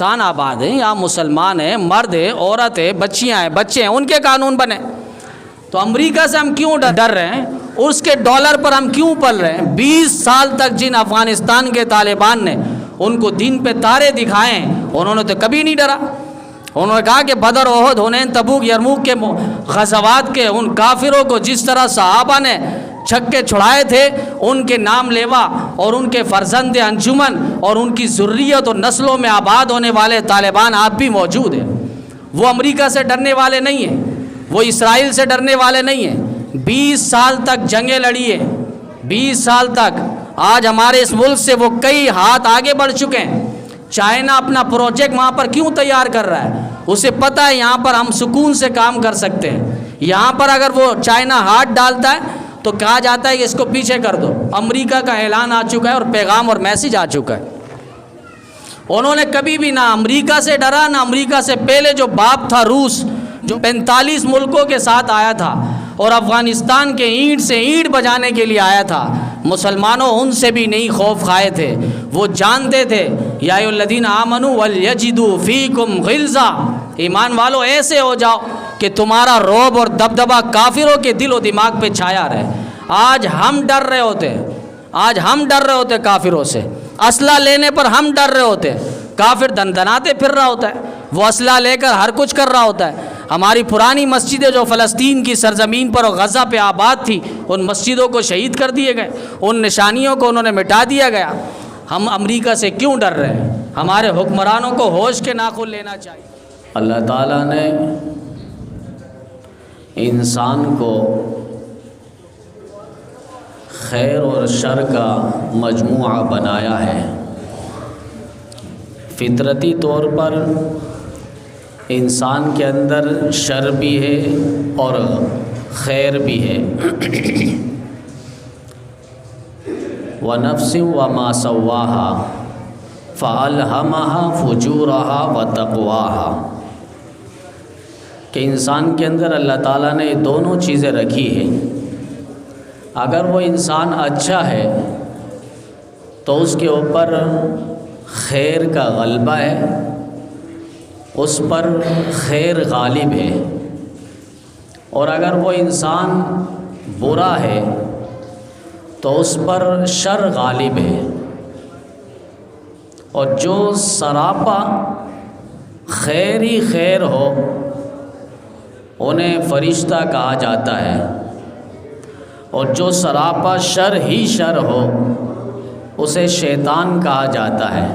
پاکستان آباد ہیں، یہاں مسلمان ہیں، مرد ہیں، عورت ہیں، بچیاں ہیں، بچے ہیں، ان کے قانون بنے۔ تو امریکہ سے ہم کیوں ڈر رہے ہیں؟ اس کے ڈالر پر ہم کیوں پل رہے ہیں؟ 20 سال تک جن افغانستان کے طالبان نے ان کو دین پہ تارے دکھائے ہیں، انہوں نے تو کبھی نہیں ڈرا۔ انہوں نے کہا کہ بدر، احد، حنین، تبوک، یرموک کے غزوات کے ان کافروں کو جس طرح صحابہ نے چھکے چھڑائے تھے، ان کے نام لیوا اور ان کے فرزند انجمن اور ان کی ذریت اور نسلوں میں آباد ہونے والے طالبان آپ بھی موجود ہیں۔ وہ امریکہ سے ڈرنے والے نہیں ہیں، وہ اسرائیل سے ڈرنے والے نہیں ہیں۔ 20 سال تک جنگیں لڑی ہیں، 20 سال تک۔ آج ہمارے اس ملک سے وہ کئی ہاتھ آگے بڑھ چکے ہیں۔ چائنا اپنا پروجیکٹ وہاں پر کیوں تیار کر رہا ہے؟ اسے پتہ ہے یہاں پر ہم سکون سے کام کر سکتے ہیں۔ یہاں پر اگر وہ چائنا ہاتھ ڈالتا ہے تو کہا جاتا ہے کہ اس کو پیچھے کر دو۔ امریکہ کا اعلان آ چکا ہے اور پیغام اور میسج آ چکا ہے۔ انہوں نے کبھی بھی نہ امریکہ سے ڈرا، نہ امریکہ سے پہلے جو باپ تھا روس، جو 45 ملکوں کے ساتھ آیا تھا اور افغانستان کے اینٹ سے اینٹ بجانے کے لیے آیا تھا، مسلمانوں ان سے بھی نہیں خوف کھائے تھے۔ وہ جانتے تھے یا ایھا الذین آمنوا ولیجدوا فیکم غلظہ، ایمان والو ایسے ہو جاؤ کہ تمہارا رعب اور دبدبہ کافروں کے دل و دماغ پہ چھایا رہے۔ آج ہم ڈر رہے ہوتے کافروں سے، اسلحہ لینے پر ہم ڈر رہے ہوتے، کافر دندناتے پھر رہا ہوتا ہے، وہ اسلحہ لے کر ہر کچھ کر رہا ہوتا ہے۔ ہماری پرانی مسجدیں جو فلسطین کی سرزمین پر اور غزہ پہ آباد تھی، ان مسجدوں کو شہید کر دیے گئے، ان نشانیوں کو انہوں نے مٹا دیا گیا۔ ہم امریکہ سے کیوں ڈر رہے ہیں؟ ہمارے حکمرانوں کو ہوش کے ناخن لینا چاہیے۔ اللہ تعالیٰ نے انسان کو خیر اور شر کا مجموعہ بنایا ہے۔ فطرتی طور پر انسان کے اندر شر بھی ہے اور خیر بھی ہے۔ وَنَفْسٍ وَمَا سَوَّاهَا فَأَلْهَمَهَا فُجُورَهَا وَتَقْوَاهَا، کہ انسان کے اندر اللہ تعالیٰ نے دونوں چیزیں رکھی ہیں۔ اگر وہ انسان اچھا ہے تو اس کے اوپر خیر کا غلبہ ہے، اس پر خیر غالب ہے، اور اگر وہ انسان برا ہے تو اس پر شر غالب ہے۔ اور جو سراپا خیر ہی خیر ہو انہیں فرشتہ کہا جاتا ہے، اور جو سراپا شر ہی شر ہو اسے شیطان کہا جاتا ہے،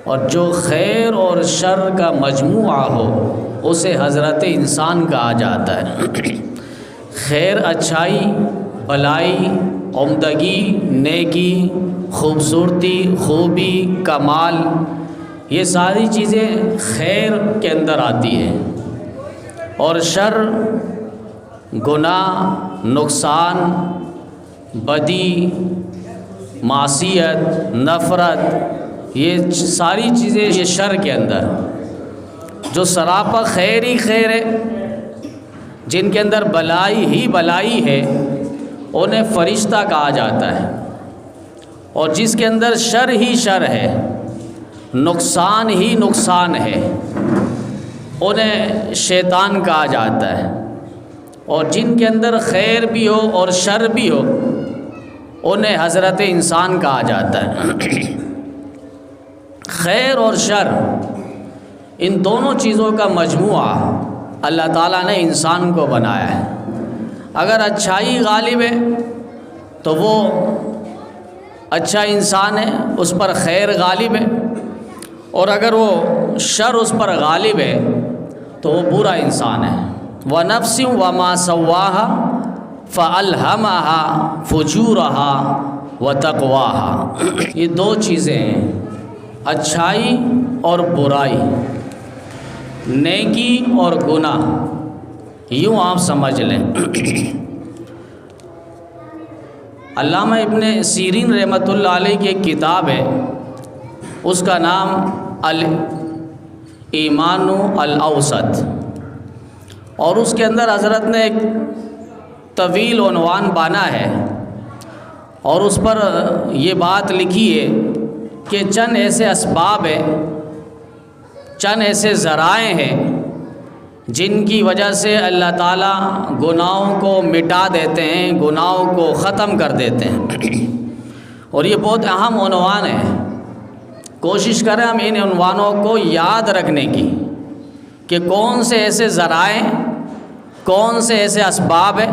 اور جو خیر اور شر کا مجموعہ ہو اسے حضرت انسان کہا جاتا ہے۔ خیر، اچھائی، بلائی، عمدگی، نیکی، خوبصورتی، خوبی، کمال، یہ ساری چیزیں خیر کے اندر آتی ہیں، اور شر، گناہ، نقصان، بدی، معصیت، نفرت، یہ ساری چیزیں یہ شر کے اندر۔ جو سراپا خیر ہی خیر ہے، جن کے اندر بلائی ہی بلائی ہے، انہیں فرشتہ کہا جاتا ہے، اور جس کے اندر شر ہی شر ہے، نقصان ہی نقصان ہے، انہیں شیطان کہا جاتا ہے، اور جن کے اندر خیر بھی ہو اور شر بھی ہو انہیں حضرت انسان کہا جاتا ہے۔ خیر اور شر، ان دونوں چیزوں کا مجموعہ اللہ تعالیٰ نے انسان کو بنایا ہے۔ اگر اچھائی غالب ہے تو وہ اچھا انسان ہے، اس پر خیر غالب ہے، اور اگر وہ شر اس پر غالب ہے تو وہ برا انسان ہے۔ وَنَفْسٍ وَمَا سَوَّاهَا فَأَلْهَمَهَا فُجُورَهَا وَتَقْوَاهَا، یہ دو چیزیں ہیں، اچھائی اور برائی، نیکی اور گناہ، یوں آپ سمجھ لیں۔ علامہ ابن سیرین رحمۃ اللہ علیہ کی ایک کتاب ہے، اس کا نام الایمان الاوسط، اور اس کے اندر حضرت نے ایک طویل عنوان بانا ہے، اور اس پر یہ بات لکھی ہے کہ چند ایسے اسباب ہیں چند ایسے ذرائع ہیں جن کی وجہ سے اللہ تعالیٰ گناہوں کو مٹا دیتے ہیں، گناہوں کو ختم کر دیتے ہیں۔ اور یہ بہت اہم عنوان ہے، کوشش کریں ہم ان عنوانوں کو یاد رکھنے کی کہ کون سے ایسے ذرائع، کون سے ایسے اسباب ہیں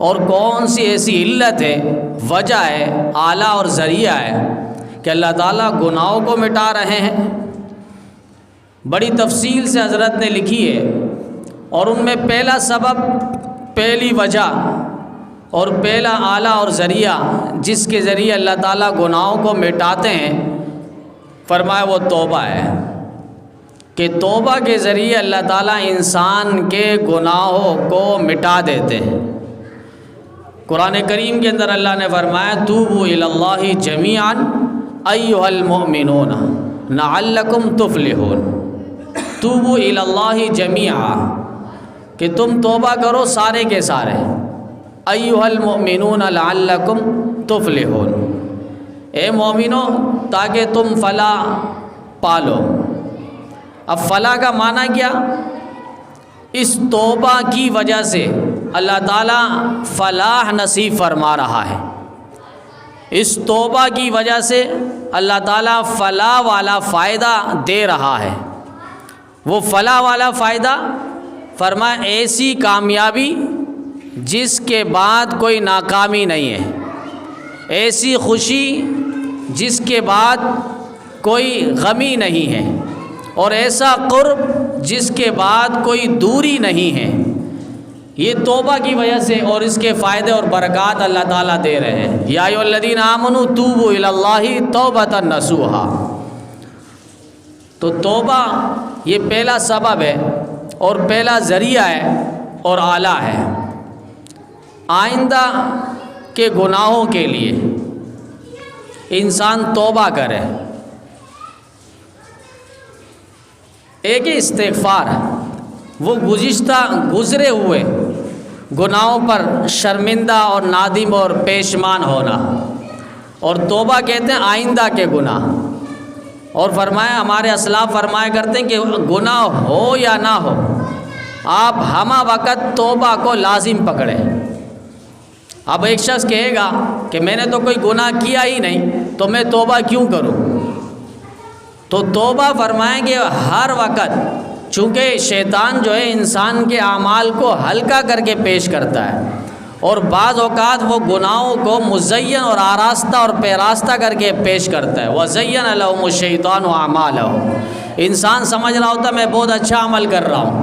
اور کون سی ایسی علت ہے، وجہ ہے، آلہ اور ذریعہ ہے کہ اللہ تعالیٰ گناہوں کو مٹا رہے ہیں۔ بڑی تفصیل سے حضرت نے لکھی ہے، اور ان میں پہلا سبب، پہلی وجہ اور پہلا آلہ اور ذریعہ جس کے ذریعے اللہ تعالیٰ گناہوں کو مٹاتے ہیں، فرمایا وہ توبہ ہے، کہ توبہ کے ذریعے اللہ تعالیٰ انسان کے گناہوں کو مٹا دیتے ہیں۔ قرآن کریم کے اندر اللہ نے فرمایا توبوا الی اللہ جمیعا ایھا المؤمنون لعلکم تفلحون۔ توبوا الی اللہ جمیعا، کہ تم توبہ کرو سارے کے سارے، ایھا المؤمنون لعلکم تفلحون، اے مومنو تاکہ تم فلاح پالو۔ اب فلاح کا معنی کیا؟ اس توبہ کی وجہ سے اللہ تعالیٰ فلاح نصیب فرما رہا ہے، اس توبہ کی وجہ سے اللہ تعالیٰ فلاح والا فائدہ دے رہا ہے۔ وہ فلاح والا فائدہ فرمایا ایسی کامیابی جس کے بعد کوئی ناکامی نہیں ہے، ایسی خوشی جس کے بعد کوئی غمی نہیں ہے، اور ایسا قرب جس کے بعد کوئی دوری نہیں ہے۔ یہ توبہ کی وجہ سے اور اس کے فائدے اور برکات اللہ تعالیٰ دے رہے ہیں۔ یا ایھا الذین آمنوا توبوا الی اللہ توبۃ نصوحا۔ تو توبہ یہ پہلا سبب ہے اور پہلا ذریعہ ہے اور آلہ ہے آئندہ کے گناہوں کے لیے انسان توبہ کرے۔ ایک استغفار، وہ گزرے ہوئے گناہوں پر شرمندہ اور نادم اور پیشمان ہونا، اور توبہ کہتے ہیں آئندہ کے گناہ۔ اور فرمایا ہمارے اسلاف فرمایا کرتے ہیں کہ گناہ ہو یا نہ ہو آپ ہمہ وقت توبہ کو لازم پکڑیں۔ اب ایک شخص کہے گا کہ میں نے تو کوئی گناہ کیا ہی نہیں تو میں توبہ کیوں کروں؟ تو توبہ فرمائیں کہ ہر وقت، چونکہ شیطان جو ہے انسان کے اعمال کو ہلکا کر کے پیش کرتا ہے، اور بعض اوقات وہ گناہوں کو مزین اور آراستہ اور پیراستہ کر کے پیش کرتا ہے۔ وَزَيَّنَ لَهُمُ الشَّيْطَانُ أَعْمَالَهُمْ، انسان سمجھ رہا ہوتا ہے میں بہت اچھا عمل کر رہا ہوں،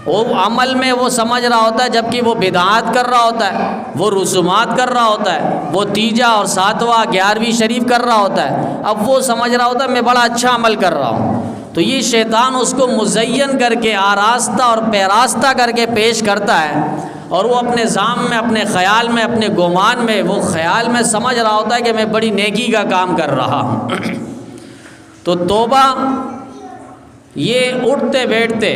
وہ عمل میں وہ سمجھ رہا ہوتا ہے جبکہ وہ بدعات کر رہا ہوتا ہے، وہ رسومات کر رہا ہوتا ہے، وہ تیجا اور ساتواں 11ویں شریف کر رہا ہوتا ہے، اب وہ سمجھ رہا ہوتا ہے میں بڑا اچھا عمل کر رہا ہوں۔ تو یہ شیطان اس کو مزین کر کے آراستہ اور پیراستہ کر کے پیش کرتا ہے، اور وہ اپنے ذہن میں، اپنے خیال میں، اپنے گمان میں، وہ خیال میں سمجھ رہا ہوتا ہے کہ میں بڑی نیکی کا کام کر رہا ہوں۔ تو توبہ یہ اٹھتے بیٹھتے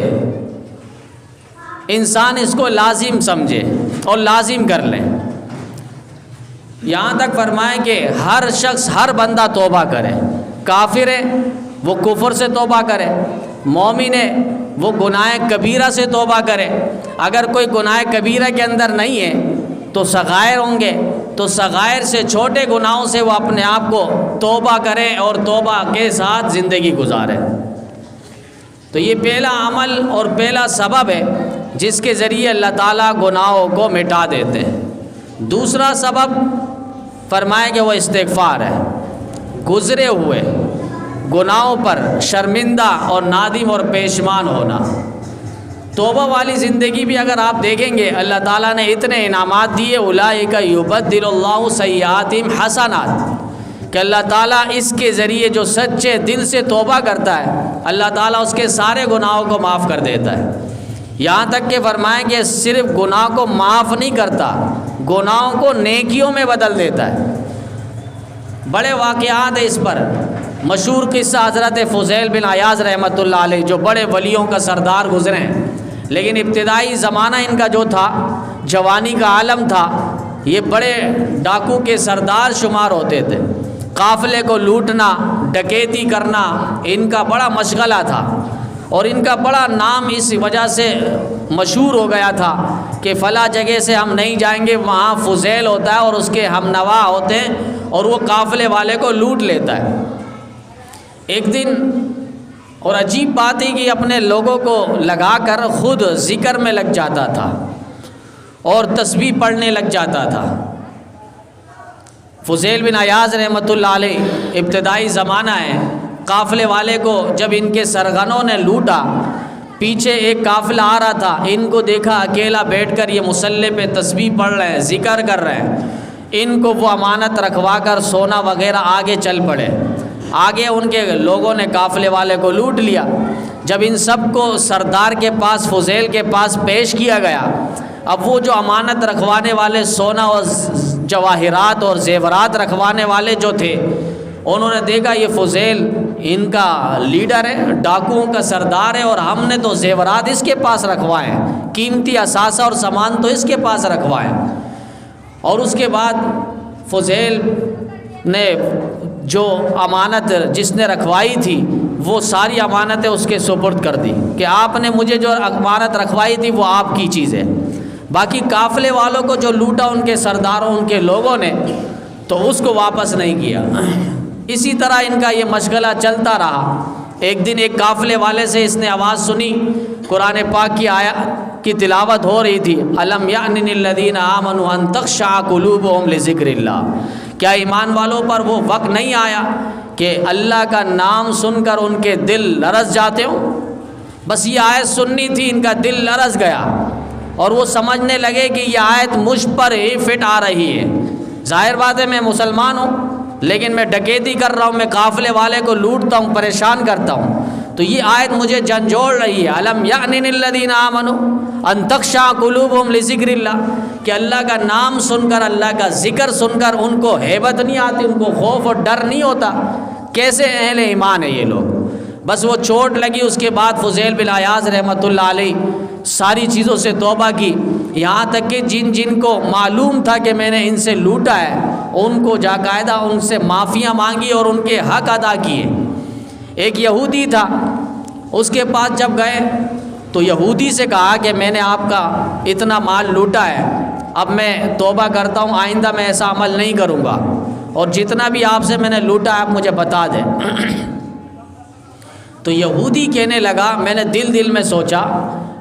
انسان اس کو لازم سمجھے اور لازم کر لے۔ یہاں تک فرمائیں کہ ہر شخص، ہر بندہ توبہ کرے، کافر ہے وہ کفر سے توبہ کرے، مومن ہے وہ گناہ کبیرہ سے توبہ کرے، اگر کوئی گناہ کبیرہ کے اندر نہیں ہے تو صغائر ہوں گے، تو صغائر سے چھوٹے گناہوں سے وہ اپنے آپ کو توبہ کرے اور توبہ کے ساتھ زندگی گزارے۔ تو یہ پہلا عمل اور پہلا سبب ہے جس کے ذریعے اللہ تعالیٰ گناہوں کو مٹا دیتے ہیں۔ دوسرا سبب فرمائے کہ وہ استغفار ہے، گزرے ہوئے گناہوں پر شرمندہ اور نادم اور پیشمان ہونا۔ توبہ والی زندگی بھی اگر آپ دیکھیں گے اللہ تعالیٰ نے اتنے انعامات دیے، اولئک یبدل اللہ سیئاتہم حسنات، کہ اللہ تعالیٰ اس کے ذریعے جو سچے دل سے توبہ کرتا ہے اللہ تعالیٰ اس کے سارے گناہوں کو معاف کر دیتا ہے۔ یہاں تک کہ فرمائیں کہ صرف گناہ کو معاف نہیں کرتا، گناہوں کو نیکیوں میں بدل دیتا ہے۔ بڑے واقعات ہیں اس پر، مشہور قصہ حضرت فضیل بن عیاض رحمۃ اللہ علیہ جو بڑے ولیوں کا سردار گزرے ہیں، لیکن ابتدائی زمانہ ان کا جو تھا جوانی کا عالم تھا، یہ بڑے ڈاکو کے سردار شمار ہوتے تھے، قافلے کو لوٹنا، ڈکیتی کرنا ان کا بڑا مشغلہ تھا، اور ان کا بڑا نام اس وجہ سے مشہور ہو گیا تھا کہ فلاں جگہ سے ہم نہیں جائیں گے، وہاں فضیل ہوتا ہے اور اس کے ہم نوا ہوتے ہیں اور وہ قافلے والے کو لوٹ لیتا ہے۔ ایک دن اور عجیب بات ہے کہ اپنے لوگوں کو لگا کر خود ذکر میں لگ جاتا تھا اور تسبیح پڑھنے لگ جاتا تھا۔ فضیل بن عیاض رحمۃ اللہ علیہ ابتدائی زمانہ ہے، قافلے والے کو جب ان کے سرغنوں نے لوٹا، پیچھے ایک قافلہ آ رہا تھا، ان کو دیکھا اکیلا بیٹھ کر یہ مصلی پہ تسبیح پڑھ رہے ہیں، ذکر کر رہے ہیں، ان کو وہ امانت رکھوا کر سونا وغیرہ آگے چل پڑے۔ آگے ان کے لوگوں نے قافلے والے کو لوٹ لیا۔ جب ان سب کو سردار کے پاس، فضیل کے پاس پیش کیا گیا، اب وہ جو امانت رکھوانے والے، سونا اور جواہرات اور زیورات رکھوانے والے جو تھے، انہوں نے دیکھا یہ فضیل ان کا لیڈر ہے، ڈاکوؤں کا سردار ہے، اور ہم نے تو زیورات اس کے پاس رکھوائے ہیں، قیمتی اثاثہ اور سامان تو اس کے پاس رکھوائے۔ اور اس کے بعد فضیل نے جو امانت جس نے رکھوائی تھی وہ ساری امانتیں اس کے سپرد کر دی کہ آپ نے مجھے جو امانت رکھوائی تھی وہ آپ کی چیز ہے۔ باقی قافلے والوں کو جو لوٹا ان کے سرداروں، ان کے لوگوں نے، تو اس کو واپس نہیں کیا۔ اسی طرح ان کا یہ مشغلہ چلتا رہا۔ ایک دن ایک قافلے والے سے اس نے آواز سنی، قرآن پاک کی آیت کی تلاوت ہو رہی تھی، الم یأن للذین آمنوا ان تخشع قلوبهم لذکر اللہ، کیا ایمان والوں پر وہ وقت نہیں آیا کہ اللہ کا نام سن کر ان کے دل لرز جاتے ہوں؟ بس یہ آیت سننی تھی، ان کا دل لرز گیا اور وہ سمجھنے لگے کہ یہ آیت مجھ پر ہی فٹ آ رہی ہے۔ ظاہر بات ہے میں مسلمان ہوں، لیکن میں ڈکیتی کر رہا ہوں، میں قافلے والے کو لوٹتا ہوں، پریشان کرتا ہوں، تو یہ آیت مجھے جھنجھوڑ رہی ہے۔ الم یأن للذین آمنوا ان تخشع قلوبهم لذکر اللہ، کہ اللہ کا نام سن کر، اللہ کا ذکر سن کر ان کو ہیبت نہیں آتی، ان کو خوف اور ڈر نہیں ہوتا۔ کیسے اہل ایمان ہے یہ لوگ؟ بس وہ چوٹ لگی۔ اس کے بعد فضیل بن عیاض رحمۃ اللہ علیہ ساری چیزوں سے توبہ کی، یہاں تک کہ جن جن کو معلوم تھا کہ میں نے ان سے لوٹا ہے، ان کو باقاعدہ ان سے معافیاں مانگی اور ان کے حق ادا کیے۔ ایک یہودی تھا، اس کے پاس جب گئے تو یہودی سے کہا کہ میں نے آپ کا اتنا مال لوٹا ہے، اب میں توبہ کرتا ہوں، آئندہ میں ایسا عمل نہیں کروں گا، اور جتنا بھی آپ سے میں نے لوٹا ہے آپ مجھے بتا دیں۔ تو یہودی کہنے لگا، میں نے دل میں سوچا،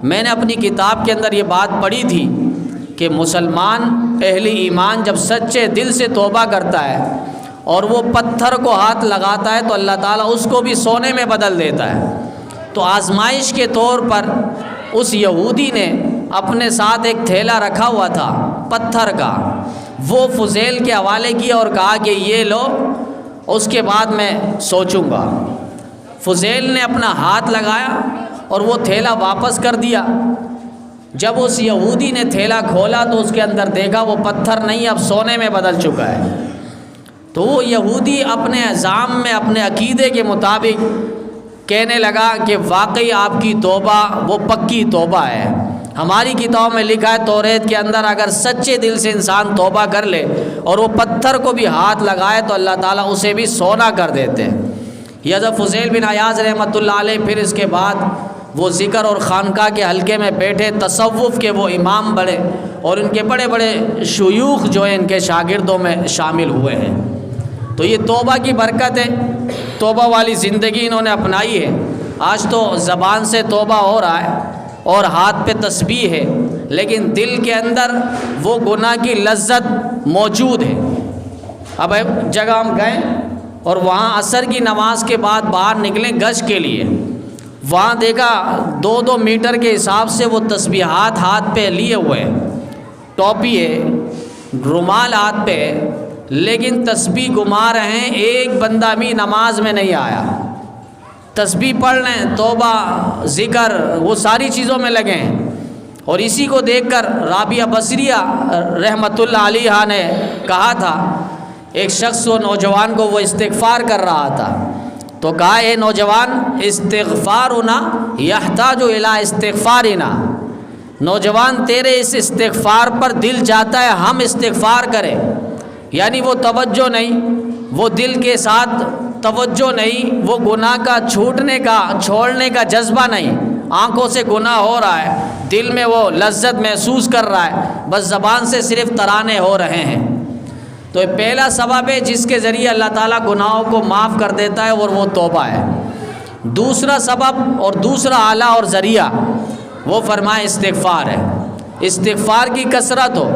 میں نے اپنی کتاب کے اندر یہ بات پڑھی تھی کہ مسلمان اہل ایمان جب سچے دل سے توبہ کرتا ہے اور وہ پتھر کو ہاتھ لگاتا ہے تو اللہ تعالیٰ اس کو بھی سونے میں بدل دیتا ہے۔ تو آزمائش کے طور پر اس یہودی نے اپنے ساتھ ایک تھیلا رکھا ہوا تھا پتھر کا، وہ فضیل کے حوالے کیا اور کہا کہ یہ لو، اس کے بعد میں سوچوں گا۔ فضیل نے اپنا ہاتھ لگایا اور وہ تھیلا واپس کر دیا۔ جب اس یہودی نے تھیلا کھولا تو اس کے اندر دیکھا وہ پتھر نہیں، اب سونے میں بدل چکا ہے۔ تو وہ یہودی اپنے عزام میں، اپنے عقیدے کے مطابق کہنے لگا کہ واقعی آپ کی توبہ وہ پکی توبہ ہے۔ ہماری کتابوں میں لکھا ہے توریت کے اندر، اگر سچے دل سے انسان توبہ کر لے اور وہ پتھر کو بھی ہاتھ لگائے تو اللہ تعالیٰ اسے بھی سونا کر دیتے ہیں۔ یہ جب فضیل بن عیاض رحمۃ اللہ علیہ پھر اس کے بعد وہ ذکر اور خانقاہ کے حلقے میں بیٹھے، تصوف کے وہ امام بڑے، اور ان کے بڑے بڑے شیوخ جو ہیں ان کے شاگردوں میں شامل ہوئے ہیں۔ تو یہ توبہ کی برکت ہے، توبہ والی زندگی انہوں نے اپنائی ہے۔ آج تو زبان سے توبہ ہو رہا ہے اور ہاتھ پہ تسبیح ہے، لیکن دل کے اندر وہ گناہ کی لذت موجود ہے۔ اب ایک جگہ ہم گئے اور وہاں عصر کی نماز کے بعد باہر نکلیں گشت کے لیے، وہاں دیکھا 2-2 میٹر کے حساب سے وہ تسبیحات ہاتھ پہ لیے ہوئے، ٹوپی ہے، رومال ہاتھ پہ ہے، لیکن تسبیح گما رہے ہیں، ایک بندہ بھی نماز میں نہیں آیا۔ تسبیح پڑھ رہے ہیں، توبہ، ذکر، وہ ساری چیزوں میں لگے ہیں۔ اور اسی کو دیکھ کر رابعہ بصریہ رحمۃ اللہ علیہ نے کہا تھا، ایک شخص و نوجوان کو وہ استغفار کر رہا تھا، تو کہا اے نوجوان، استغفارنا یحتاج الی استغفارنا، نوجوان تیرے اس استغفار پر دل چاہتا ہے ہم استغفار کریں، یعنی وہ توجہ نہیں، وہ دل کے ساتھ توجہ نہیں، وہ گناہ کا چھوڑنے کا جذبہ نہیں، آنکھوں سے گناہ ہو رہا ہے، دل میں وہ لذت محسوس کر رہا ہے، بس زبان سے صرف ترانے ہو رہے ہیں، تو یہ پہلا سبب ہے جس کے ذریعے اللہ تعالیٰ گناہوں کو معاف کر دیتا ہے، اور وہ توبہ ہے۔ دوسرا سبب اور دوسرا آلہ اور ذریعہ وہ فرمائے استغفار ہے، استغفار کی کثرت ہو۔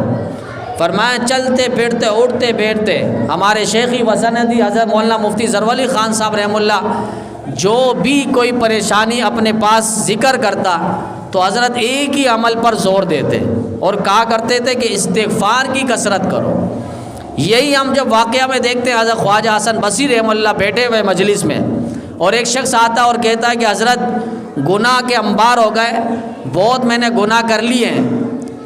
فرمائے چلتے پھرتے اٹھتے بیٹھتے، ہمارے شیخی وسندی حضرت مولانا مفتی ظفر علی خان صاحب رحمہ اللہ جو بھی کوئی پریشانی اپنے پاس ذکر کرتا تو حضرت ایک ہی عمل پر زور دیتے اور کہا کرتے تھے کہ استغفار کی کثرت کرو۔ یہی ہم جب واقعہ میں دیکھتے ہیں، حضرت خواجہ حسن بصری رحمہ اللہ بیٹھے ہوئے مجلس میں، اور ایک شخص آتا اور کہتا ہے کہ حضرت گناہ کے انبار ہو گئے، بہت میں نے گناہ کر لیے ہیں،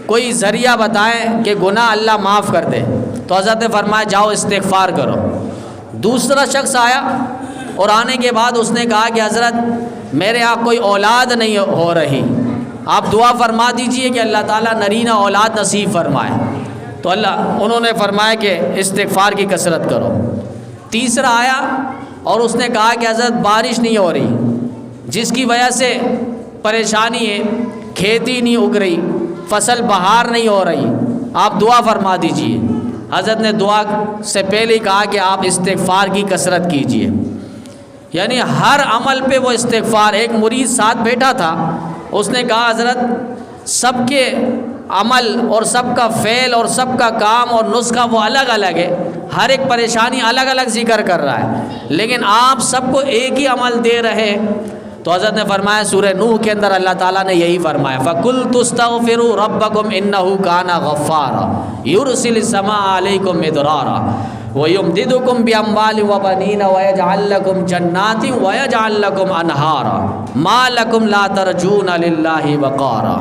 کوئی ذریعہ بتائیں کہ گناہ اللہ معاف کر دے۔ تو حضرت نے فرمایا جاؤ استغفار کرو۔ دوسرا شخص آیا اور آنے کے بعد اس نے کہا کہ حضرت میرے یہاں کوئی اولاد نہیں ہو رہی، آپ دعا فرما دیجئے کہ اللہ تعالیٰ نرینہ اولاد نصیب فرمائے۔ تو انہوں نے فرمایا کہ استغفار کی کثرت کرو۔ تیسرا آیا اور اس نے کہا کہ حضرت بارش نہیں ہو رہی، جس کی وجہ سے پریشانی ہے، کھیتی نہیں اگ رہی، فصل بہار نہیں ہو رہی، آپ دعا فرما دیجئے۔ حضرت نے دعا سے پہلے ہی کہا کہ آپ استغفار کی کثرت کیجئے، یعنی ہر عمل پہ وہ استغفار۔ ایک مرید ساتھ بیٹھا تھا، اس نے کہا حضرت سب کے عمل اور سب کا فعل اور سب کا کام اور نسخہ وہ الگ الگ ہے، ہر ایک پریشانی الگ الگ ذکر کر رہا ہے، لیکن آپ سب کو ایک ہی عمل دے رہے۔ تو حضرت نے فرمایا سورہ نوح کے اندر اللہ تعالیٰ نے یہی فرمایا فَقُلْتُ اسْتَغْفِرُوا رَبَّكُمْ إِنَّهُ كَانَ غَفَّارًا يُرْسِلِ السَّمَاءَ عَلَيْكُمْ مِدْرَارًا وَيُمْدِدُكُمْ بِأَمْوَالٍ وَبَنِينَ وَيَجْعَلْ لَكُمْ جَنَّاتٍ وَيَجْعَلْ لَكُمْ أَنْهَارًا مَا لَكُمْ لَا تَرْجُونَ لِلَّهِ وَقَارًا۔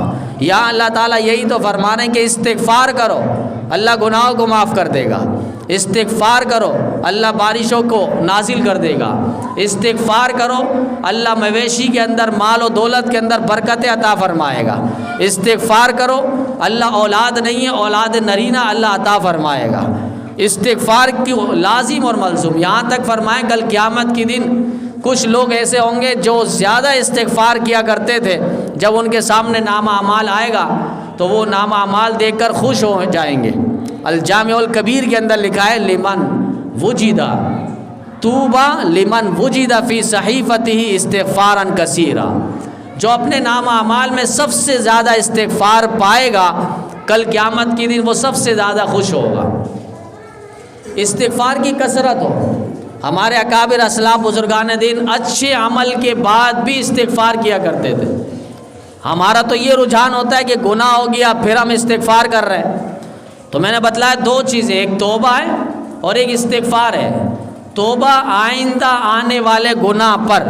یا اللہ تعالیٰ یہی تو فرما رہے ہیں کہ استغفار کرو، اللہ گناہوں کو معاف کر دے گا، استغفار کرو اللہ بارشوں کو نازل کر دے گا، استغفار کرو اللہ مویشی کے اندر مال و دولت کے اندر برکت عطا فرمائے گا، استغفار کرو اللہ اولاد نہیں ہے اولاد نرینہ اللہ عطا فرمائے گا۔ استغفار کی لازم اور ملزوم، یہاں تک فرمائیں کل قیامت کے دن کچھ لوگ ایسے ہوں گے جو زیادہ استغفار کیا کرتے تھے، جب ان کے سامنے نامہ اعمال آئے گا تو وہ نامہ اعمال دیکھ کر خوش ہو جائیں گے۔ الجامع الکبیر کے اندر لکھا ہے لمن وجدہ طوبیٰ لمن وجدہ فی صحیفتہ استغفارا کثیرا، جو اپنے نامہ اعمال میں سب سے زیادہ استغفار پائے گا کل قیامت کے دن وہ سب سے زیادہ خوش ہوگا۔ استغفار کی کثرت ہو۔ ہمارے اکابر اسلاف بزرگان دین اچھے عمل کے بعد بھی استغفار کیا کرتے تھے۔ ہمارا تو یہ رجحان ہوتا ہے کہ گناہ ہو گیا پھر ہم استغفار کر رہے ہیں، تو میں نے بتلایا دو چیزیں، ایک توبہ ہے اور ایک استغفار ہے۔ توبہ آئندہ آنے والے گناہ پر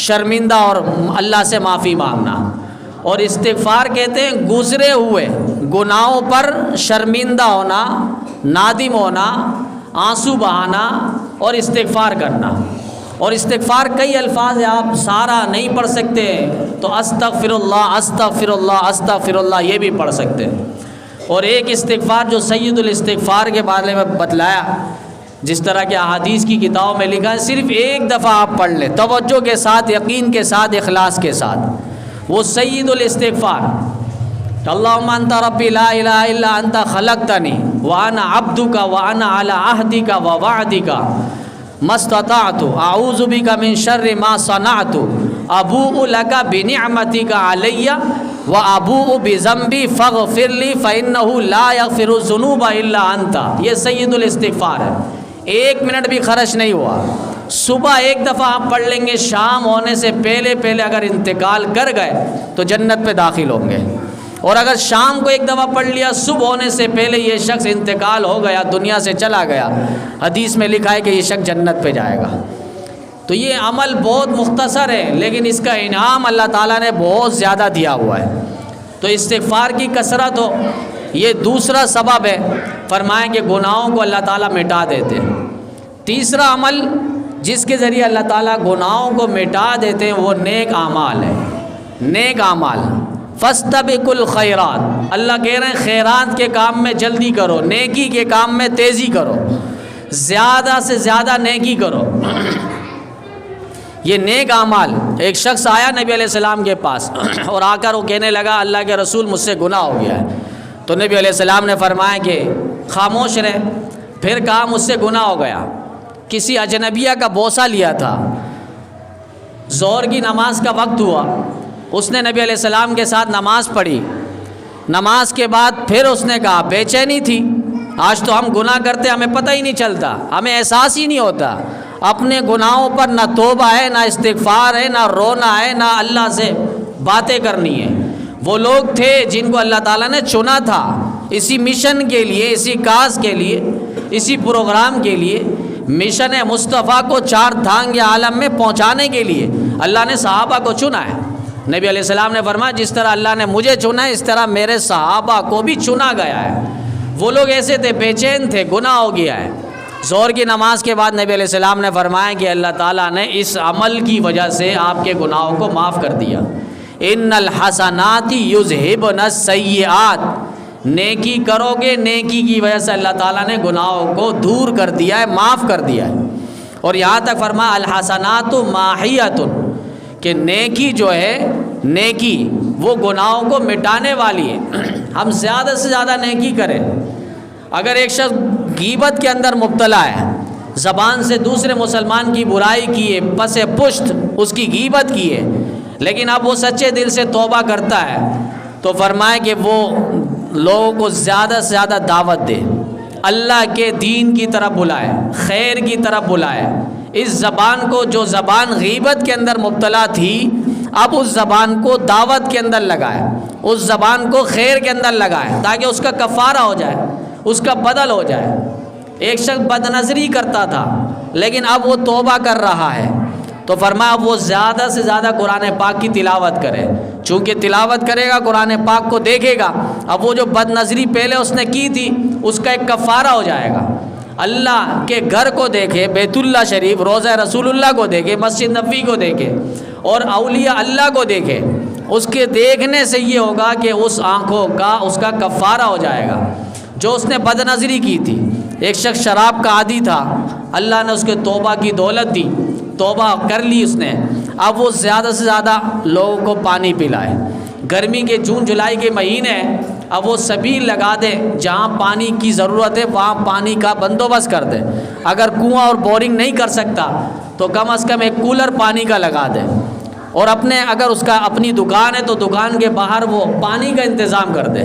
شرمندہ اور اللہ سے معافی مانگنا، اور استغفار کہتے ہیں گزرے ہوئے گناہوں پر شرمندہ ہونا، نادم ہونا، آنسو بہانا اور استغفار کرنا۔ اور استغفار کئی الفاظ ہیں، آپ سارا نہیں پڑھ سکتے تو استغفر اللہ استغفر اللہ استغفر اللہ یہ بھی پڑھ سکتے ہیں۔ اور ایک استغفار جو سید الاستغفار کے بارے میں بتلایا، جس طرح کہ احادیث کی کتابوں میں لکھا ہے، صرف ایک دفعہ آپ پڑھ لیں توجہ کے ساتھ، یقین کے ساتھ، اخلاص کے ساتھ، وہ سید الاستغفار اللہم انت ربی لا الہ الا انت خلقتنی وانا عبدک وانا علی عہدک ووعدک ما استطعت اعوذ بک من شر ما صنعت ابوء لک بنعمتک علی وابوء بذنبی فاغفر لی فانہ لا یغفر الذنوب الا انت۔ یہ سید الاستغفار ہے، 1 منٹ بھی خرچ نہیں ہوا۔ صبح ایک دفعہ آپ پڑھ لیں گے، شام ہونے سے پہلے اگر انتقال کر گئے تو جنت پہ داخل ہوں گے، اور اگر شام کو ایک دفعہ پڑھ لیا، صبح ہونے سے پہلے یہ شخص انتقال ہو گیا، دنیا سے چلا گیا، حدیث میں لکھا ہے کہ یہ شخص جنت پہ جائے گا۔ تو یہ عمل بہت مختصر ہے لیکن اس کا انعام اللہ تعالیٰ نے بہت زیادہ دیا ہوا ہے۔ تو استغفار کی کثرت ہو، یہ دوسرا سبب ہے، فرمائیں کہ گناہوں کو اللہ تعالیٰ مٹا دیتے ہیں۔ تیسرا عمل جس کے ذریعے اللہ تعالیٰ گناہوں کو مٹا دیتے ہیں وہ نیک اعمال ہے۔ نیک اعمال فاستبقوا الخیرات، اللہ کہہ رہے ہیں خیرات کے کام میں جلدی کرو، نیکی کے کام میں تیزی کرو، زیادہ سے زیادہ نیکی کرو۔ یہ نیک اعمال. ایک شخص آیا نبی علیہ السلام کے پاس اور آ کر وہ کہنے لگا اللہ کے رسول مجھ سے گناہ ہو گیا ہے. تو نبی علیہ السلام نے فرمایا کہ خاموش رہے. پھر کہا مجھ سے گناہ ہو گیا. کسی اجنبیہ کا بوسہ لیا تھا. ظہر کی نماز کا وقت ہوا, اس نے نبی علیہ السلام کے ساتھ نماز پڑھی. نماز کے بعد پھر اس نے کہا بے چینی تھی, آج تو ہم گناہ کرتے ہمیں پتہ ہی نہیں چلتا, ہمیں احساس ہی نہیں ہوتا. اپنے گناہوں پر نہ توبہ ہے, نہ استغفار ہے, نہ رونا ہے, نہ اللہ سے باتیں کرنی ہے. وہ لوگ تھے جن کو اللہ تعالیٰ نے چنا تھا اسی مشن کے لیے, اسی کاز کے لیے, اسی پروگرام کے لیے. مشن مصطفیٰ کو چار دھانگ عالم میں پہنچانے کے لیے اللہ نے صحابہ کو چنا ہے. نبی علیہ السلام نے فرمایا جس طرح اللہ نے مجھے چنا ہے اس طرح میرے صحابہ کو بھی چنا گیا ہے. وہ لوگ ایسے تھے, بے چین تھے, گناہ ہو گیا ہے. ظہر کی نماز کے بعد نبی علیہ السلام نے فرمایا کہ اللہ تعالیٰ نے اس عمل کی وجہ سے آپ کے گناہوں کو معاف کر دیا. ان الحسنات یذہبن السیئات, نیکی کرو گے, نیکی کی وجہ سے اللہ تعالیٰ نے گناہوں کو دور کر دیا ہے, معاف کر دیا ہے. اور یہاں تک فرمایا الحسنات ماحیۃ, کہ نیکی جو ہے, نیکی وہ گناہوں کو مٹانے والی ہے. ہم زیادہ سے زیادہ نیکی کریں. اگر ایک شخص غیبت کے اندر مبتلا ہے, زبان سے دوسرے مسلمان کی برائی کی ہے, پس پشت اس کی غیبت کی ہے, لیکن اب وہ سچے دل سے توبہ کرتا ہے, تو فرمائے کہ وہ لوگوں کو زیادہ سے زیادہ دعوت دے, اللہ کے دین کی طرف بلائے, خیر کی طرف بلائے. اس زبان کو, جو زبان غیبت کے اندر مبتلا تھی, اب اس زبان کو دعوت کے اندر لگائے, اس زبان کو خیر کے اندر لگائے, تاکہ اس کا کفارہ ہو جائے, اس کا بدل ہو جائے. ایک شخص بد نظری کرتا تھا لیکن اب وہ توبہ کر رہا ہے, تو فرمایا اب وہ زیادہ سے زیادہ قرآن پاک کی تلاوت کرے. چونکہ تلاوت کرے گا, قرآن پاک کو دیکھے گا, اب وہ جو بد نظری پہلے اس نے کی تھی اس کا ایک کفارہ ہو جائے گا. اللہ کے گھر کو دیکھے, بیت اللہ شریف, روضہ رسول اللہ کو دیکھے, مسجد نبوی کو دیکھے, اور اولیاء اللہ کو دیکھے. اس کے دیکھنے سے یہ ہوگا کہ اس آنکھوں کا اس کا کفارہ ہو جائے گا جو اس نے بد نظری کی تھی. ایک شخص شراب کا عادی تھا, اللہ نے اس کے توبہ کی دولت دی, توبہ کر لی اس نے. اب وہ زیادہ سے زیادہ لوگوں کو پانی پلائے. گرمی کے جون جولائی کے مہینے ہیں, اب وہ سبیل لگا دے, جہاں پانی کی ضرورت ہے وہاں پانی کا بندوبست کر دے. اگر کنواں اور بورنگ نہیں کر سکتا تو کم از کم ایک کولر پانی کا لگا دے, اور اگر اس کا اپنی دکان ہے تو دکان کے باہر وہ پانی کا انتظام کر دے.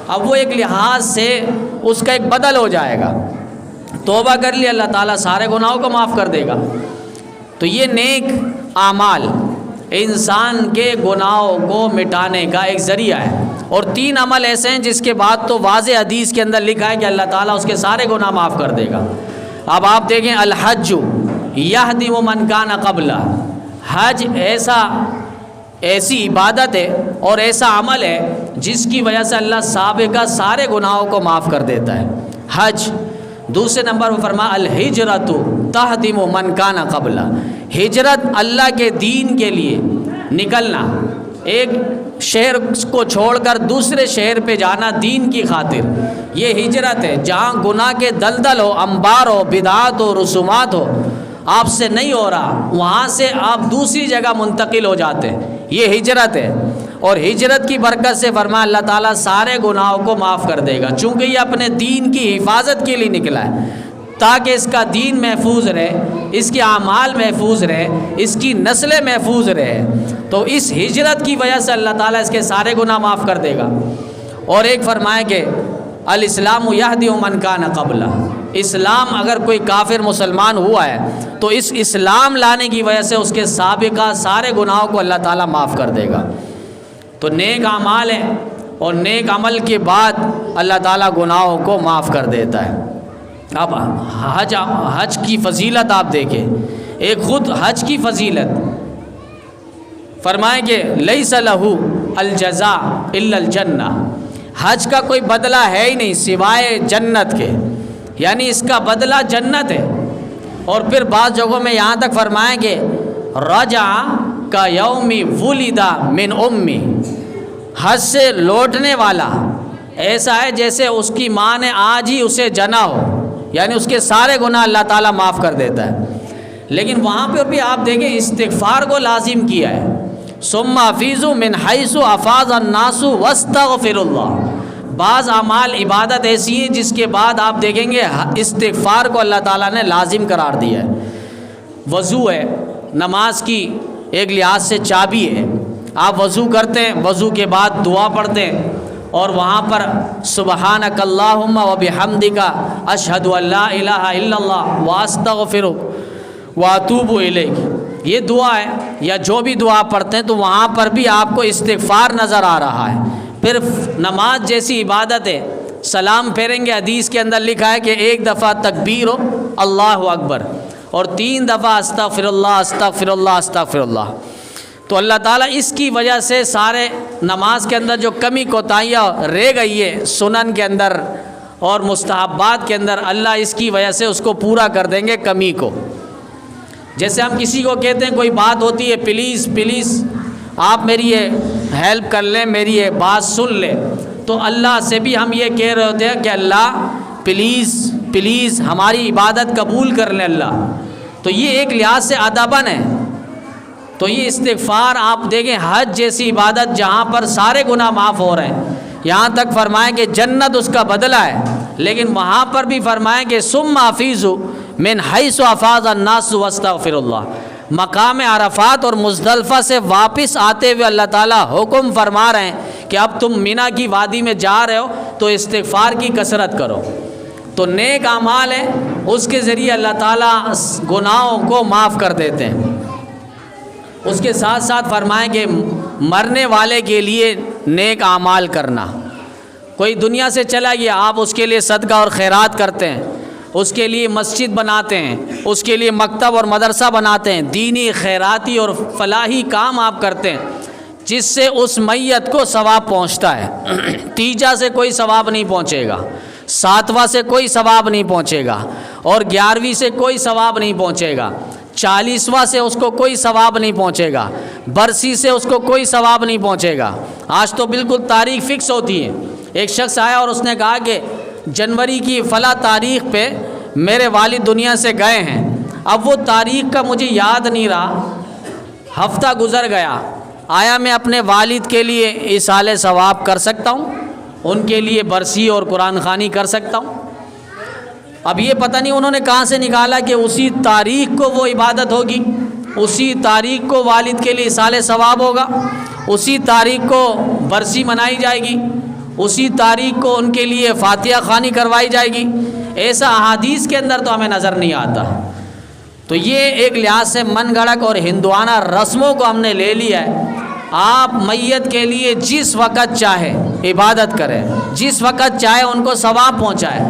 اب وہ ایک لحاظ سے اس کا ایک بدل ہو جائے گا. توبہ کر لی, اللہ تعالیٰ سارے گناہوں کو معاف کر دے گا. تو یہ نیک اعمال انسان کے گناہوں کو مٹانے کا ایک ذریعہ ہے. اور 3 عمل ایسے ہیں جس کے بعد تو واضح حدیث کے اندر لکھا ہے کہ اللہ تعالیٰ اس کے سارے گناہ معاف کر دے گا. اب آپ دیکھیں, الحج یہدم من کان قبلہ, حج ایسی عبادت ہے اور ایسا عمل ہے جس کی وجہ سے اللہ سابقہ سارے گناہوں کو معاف کر دیتا ہے. حج. دوسرے نمبر پر فرمایا الہجرت تہدم من کان قبلہ, ہجرت اللہ کے دین کے لیے نکلنا, ایک شہر کو چھوڑ کر دوسرے شہر پہ جانا دین کی خاطر, یہ ہجرت ہے. جہاں گناہ کے دلدل ہو, انبار ہو, بدعات ہو, رسومات ہو, آپ سے نہیں ہو رہا, وہاں سے آپ دوسری جگہ منتقل ہو جاتے ہیں, یہ ہجرت ہے. اور ہجرت کی برکت سے فرمایا اللہ تعالیٰ سارے گناہوں کو معاف کر دے گا, چونکہ یہ اپنے دین کی حفاظت کے لیے نکلا ہے, تاکہ اس کا دین محفوظ رہے, اس کے اعمال محفوظ رہے, اس کی نسلیں محفوظ رہے. تو اس ہجرت کی وجہ سے اللہ تعالیٰ اس کے سارے گناہ معاف کر دے گا. اور ایک فرمائے کہ الاسلام یہدی من کان قبلہ, اسلام اگر کوئی کافر مسلمان ہوا ہے تو اس اسلام لانے کی وجہ سے اس کے سابقہ سارے گناہوں کو اللہ تعالیٰ معاف کر دے گا. تو نیک اعمال ہے, اور نیک عمل کے بعد اللہ تعالیٰ گناہوں کو معاف کر دیتا ہے. اب حج کی فضیلت آپ دیکھیں, ایک خود حج کی فضیلت فرمائیں کہ لیس لہ الجزاء الا الجنہ, حج کا کوئی بدلہ ہے ہی نہیں سوائے جنت کے, یعنی اس کا بدلہ جنت ہے. اور پھر بعض جگہوں میں یہاں تک فرمائیں کہ رجع کا یومی ولدا من امی, حج سے لوٹنے والا ایسا ہے جیسے اس کی ماں نے آج ہی اسے جنا ہو, یعنی اس کے سارے گناہ اللہ تعالیٰ معاف کر دیتا ہے. لیکن وہاں پر بھی آپ دیکھیں استغفار کو لازم کیا ہے. ثم افیضوا من حیث افاض الناس واستغفروا اللہ. بعض اعمال عبادت ایسی ہیں جس کے بعد آپ دیکھیں گے استغفار کو اللہ تعالیٰ نے لازم قرار دیا ہے. وضو ہے نماز کی ایک لحاظ سے چابی ہے. آپ وضو کرتے ہیں, وضو کے بعد دعا پڑھتے ہیں اور وہاں پر سبحانک اللہم و بحمدک اشہد ان لا الہ الا اللہ واستغفرک واتوب الیک, یہ دعا ہے. یا جو بھی دعا پڑھتے ہیں تو وہاں پر بھی آپ کو استغفار نظر آ رہا ہے. پھر نماز جیسی عبادت ہے, سلام پھیریں گے, حدیث کے اندر لکھا ہے کہ ایک دفعہ تکبیر ہو اللہ اکبر اور 3 دفعہ استغفر اللہ استغفر اللہ استغفر اللہ. تو اللہ تعالیٰ اس کی وجہ سے سارے نماز کے اندر جو کمی کوتاہیاں رہ گئی ہے سنن کے اندر اور مستحبات کے اندر, اللہ اس کی وجہ سے اس کو پورا کر دیں گے کمی کو. جیسے ہم کسی کو کہتے ہیں کوئی بات ہوتی ہے, پلیز پلیز آپ میری یہ ہیلپ کر لیں, میری یہ بات سن لیں, تو اللہ سے بھی ہم یہ کہہ رہے ہوتے ہیں کہ اللہ پلیز پلیز ہماری عبادت قبول کر لیں اللہ. تو یہ ایک لحاظ سے ادباً ہے. تو یہ استغفار آپ دیکھیں حج جیسی عبادت جہاں پر سارے گناہ معاف ہو رہے ہیں, یہاں تک فرمائیں کہ جنت اس کا بدلہ ہے, لیکن وہاں پر بھی فرمائیں کہ ثم افیضوا من حیث افاض الناس واستغفر اللہ. مقام عرفات اور مزدلفہ سے واپس آتے ہوئے اللہ تعالیٰ حکم فرما رہے ہیں کہ اب تم مینا کی وادی میں جا رہے ہو تو استغفار کی کثرت کرو. تو نیک اعمال ہے, اس کے ذریعے اللہ تعالیٰ گناہوں کو معاف کر دیتے ہیں. اس کے ساتھ ساتھ فرمائیں کہ مرنے والے کے لیے نیک اعمال کرنا. کوئی دنیا سے چلا گیا, آپ اس کے لیے صدقہ اور خیرات کرتے ہیں, اس کے لیے مسجد بناتے ہیں, اس کے لیے مکتب اور مدرسہ بناتے ہیں, دینی خیراتی اور فلاحی کام آپ کرتے ہیں جس سے اس میت کو ثواب پہنچتا ہے. تیجا سے کوئی ثواب نہیں پہنچے گا, 7واں سے کوئی ثواب نہیں پہنچے گا, اور 11ویں سے کوئی ثواب نہیں پہنچے گا, 40واں سے اس کو کوئی ثواب نہیں پہنچے گا, برسی سے اس کو کوئی ثواب نہیں پہنچے گا. آج تو بالکل تاریخ فکس ہوتی ہے. ایک شخص آیا اور اس نے کہا کہ جنوری کی فلاں تاریخ پہ میرے والد دنیا سے گئے ہیں. اب وہ تاریخ کا مجھے یاد نہیں رہا, ہفتہ گزر گیا, آیا میں اپنے والد کے لیے ایصال ثواب کر سکتا ہوں, ان کے لیے برسی اور قرآن خوانی کر سکتا ہوں؟ اب یہ پتہ نہیں انہوں نے کہاں سے نکالا کہ اسی تاریخ کو وہ عبادت ہوگی, اسی تاریخ کو والد کے لیے ایصال ثواب ہوگا, اسی تاریخ کو برسی منائی جائے گی, اسی تاریخ کو ان کے لیے فاتحہ خوانی کروائی جائے گی. ایسا احادیث کے اندر تو ہمیں نظر نہیں آتا. تو یہ ایک لحاظ سے من گھڑت اور ہندوانہ رسموں کو ہم نے لے لیا ہے. آپ میت کے لیے جس وقت چاہے عبادت کریں, جس وقت چاہے ان کو ثواب پہنچائے,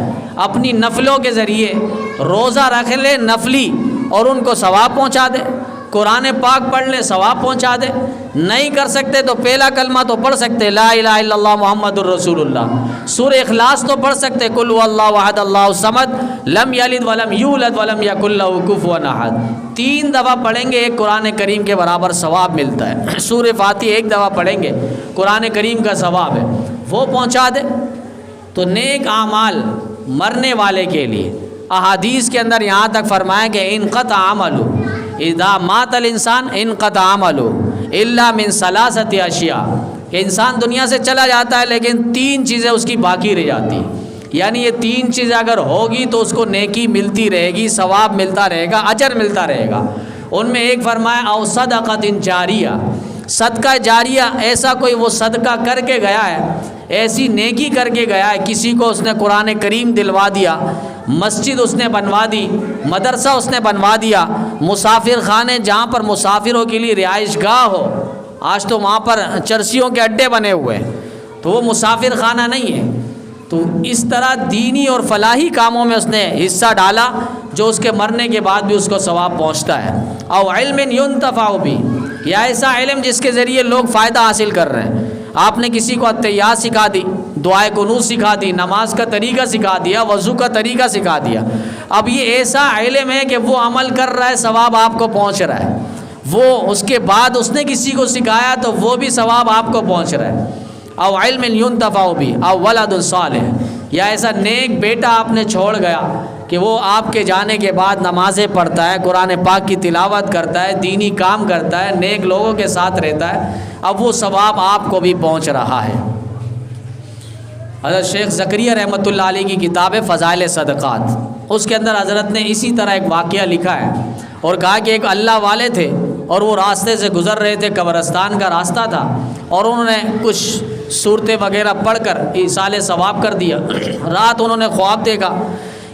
اپنی نفلوں کے ذریعے روزہ رکھ لے نفلی اور ان کو ثواب پہنچا دے, قرآن پاک پڑھ لے ثواب پہنچا دے. نہیں کر سکتے تو پہلا کلمہ تو پڑھ سکتے لا الہ الا اللہ محمد الرسول اللہ, سورہ اخلاص تو پڑھ سکتے قل هو اللہ احد اللہ الصمد لم یلد ولم یولد ولم یکن له کفوا احد. 3 دفعہ پڑھیں گے ایک قرآن کریم کے برابر ثواب ملتا ہے. سورہ فاتحہ 1 دفعہ پڑھیں گے قرآن کریم کا ثواب ہے, وہ پہنچا دے. تو نیک اعمال مرنے والے کے لیے احادیث کے اندر یہاں تک فرمایا کہ انقطع عملو اذا مات الانسان انقطع عملو الا من 3 اشیاء, کہ انسان دنیا سے چلا جاتا ہے لیکن 3 چیزیں اس کی باقی رہ جاتی ہیں. یعنی یہ 3 چیزیں اگر ہوگی تو اس کو نیکی ملتی رہے گی, ثواب ملتا رہے گا, اجر ملتا رہے گا. ان میں ایک فرمایا او صدقۃ جاریہ, صدقہ جاریہ, ایسا کوئی وہ صدقہ کر کے گیا ہے, ایسی نیکی کر کے گیا ہے, کسی کو اس نے قرآن کریم دلوا دیا, مسجد اس نے بنوا دی, مدرسہ اس نے بنوا دیا, مسافر خانے جہاں پر مسافروں کے لیے رہائش گاہ ہو, آج تو وہاں پر چرسیوں کے اڈے بنے ہوئے ہیں, تو وہ مسافر خانہ نہیں ہے. تو اس طرح دینی اور فلاحی کاموں میں اس نے حصہ ڈالا جو اس کے مرنے کے بعد بھی اس کو ثواب پہنچتا ہے. او علم ينتفع به, یا ایسا علم جس کے ذریعے لوگ فائدہ حاصل کر رہے ہیں. آپ نے کسی کو اتحیات سکھا دی, دعائے قنوت سکھا دی, نماز کا طریقہ سکھا دیا, وضو کا طریقہ سکھا دیا. اب یہ ایسا علم ہے کہ وہ عمل کر رہا ہے, ثواب آپ کو پہنچ رہا ہے. وہ اس کے بعد اس نے کسی کو سکھایا تو وہ بھی ثواب آپ کو پہنچ رہا ہے. او علم ينتفع به او ولد صالح, یا ایسا نیک بیٹا آپ نے چھوڑ گیا کہ وہ آپ کے جانے کے بعد نمازیں پڑھتا ہے، قرآن پاک کی تلاوت کرتا ہے، دینی کام کرتا ہے، نیک لوگوں کے ساتھ رہتا ہے، اب وہ ثواب آپ کو بھی پہنچ رہا ہے۔ حضرت شیخ زکریا رحمۃ اللہ علیہ کی کتاب ہے فضائل صدقات، اس کے اندر حضرت نے اسی طرح ایک واقعہ لکھا ہے اور کہا کہ ایک اللہ والے تھے اور وہ راستے سے گزر رہے تھے، قبرستان کا راستہ تھا، اور انہوں نے کچھ صورتیں وغیرہ پڑھ کر ایصال ثواب کر دیا۔ رات انہوں نے خواب دیکھا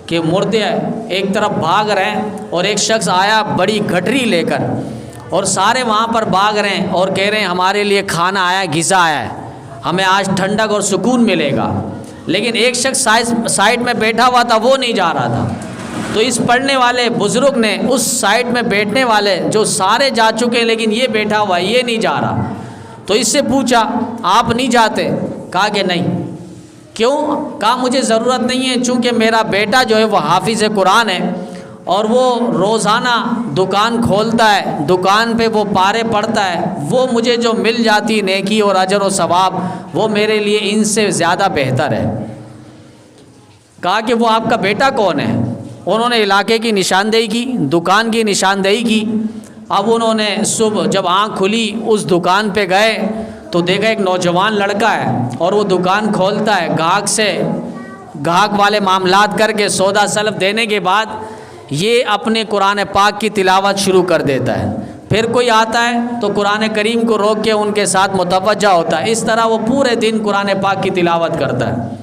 کہ مردے ایک طرف بھاگ رہے ہیں اور ایک شخص آیا بڑی گٹری لے کر، اور سارے وہاں پر بھاگ رہے ہیں اور کہہ رہے ہیں ہمارے لیے کھانا آیا ہے، غذا آیا ہے، ہمیں آج ٹھنڈک اور سکون ملے گا، لیکن ایک شخص سائڈ میں بیٹھا ہوا تھا، وہ نہیں جا رہا تھا۔ تو اس پڑھنے والے بزرگ نے اس سائڈ میں بیٹھنے والے جو سارے جا چکے ہیں لیکن یہ بیٹھا ہوا ہے، یہ نہیں جا رہا، تو اس سے پوچھا آپ نہیں جاتے؟ کہا کہ نہیں۔ کیوں؟ کہا مجھے ضرورت نہیں ہے، چونکہ میرا بیٹا جو ہے وہ حافظ قرآن ہے اور وہ روزانہ دکان کھولتا ہے، دکان پہ وہ پارے پڑھتا ہے، وہ مجھے جو مل جاتی نیکی اور اجر و ثواب وہ میرے لیے ان سے زیادہ بہتر ہے۔ کہا کہ وہ آپ کا بیٹا کون ہے؟ انہوں نے علاقے کی نشاندہی کی، دکان کی نشاندہی کی۔ اب انہوں نے صبح جب آنکھ کھلی اس دکان پہ گئے تو دیکھا ایک نوجوان لڑکا ہے اور وہ دکان کھولتا ہے، گاہک والے معاملات کر کے سودا سلف دینے کے بعد یہ اپنے قرآن پاک کی تلاوت شروع کر دیتا ہے۔ پھر کوئی آتا ہے تو قرآن کریم کو روک کے ان کے ساتھ متوجہ ہوتا ہے، اس طرح وہ پورے دن قرآن پاک کی تلاوت کرتا ہے۔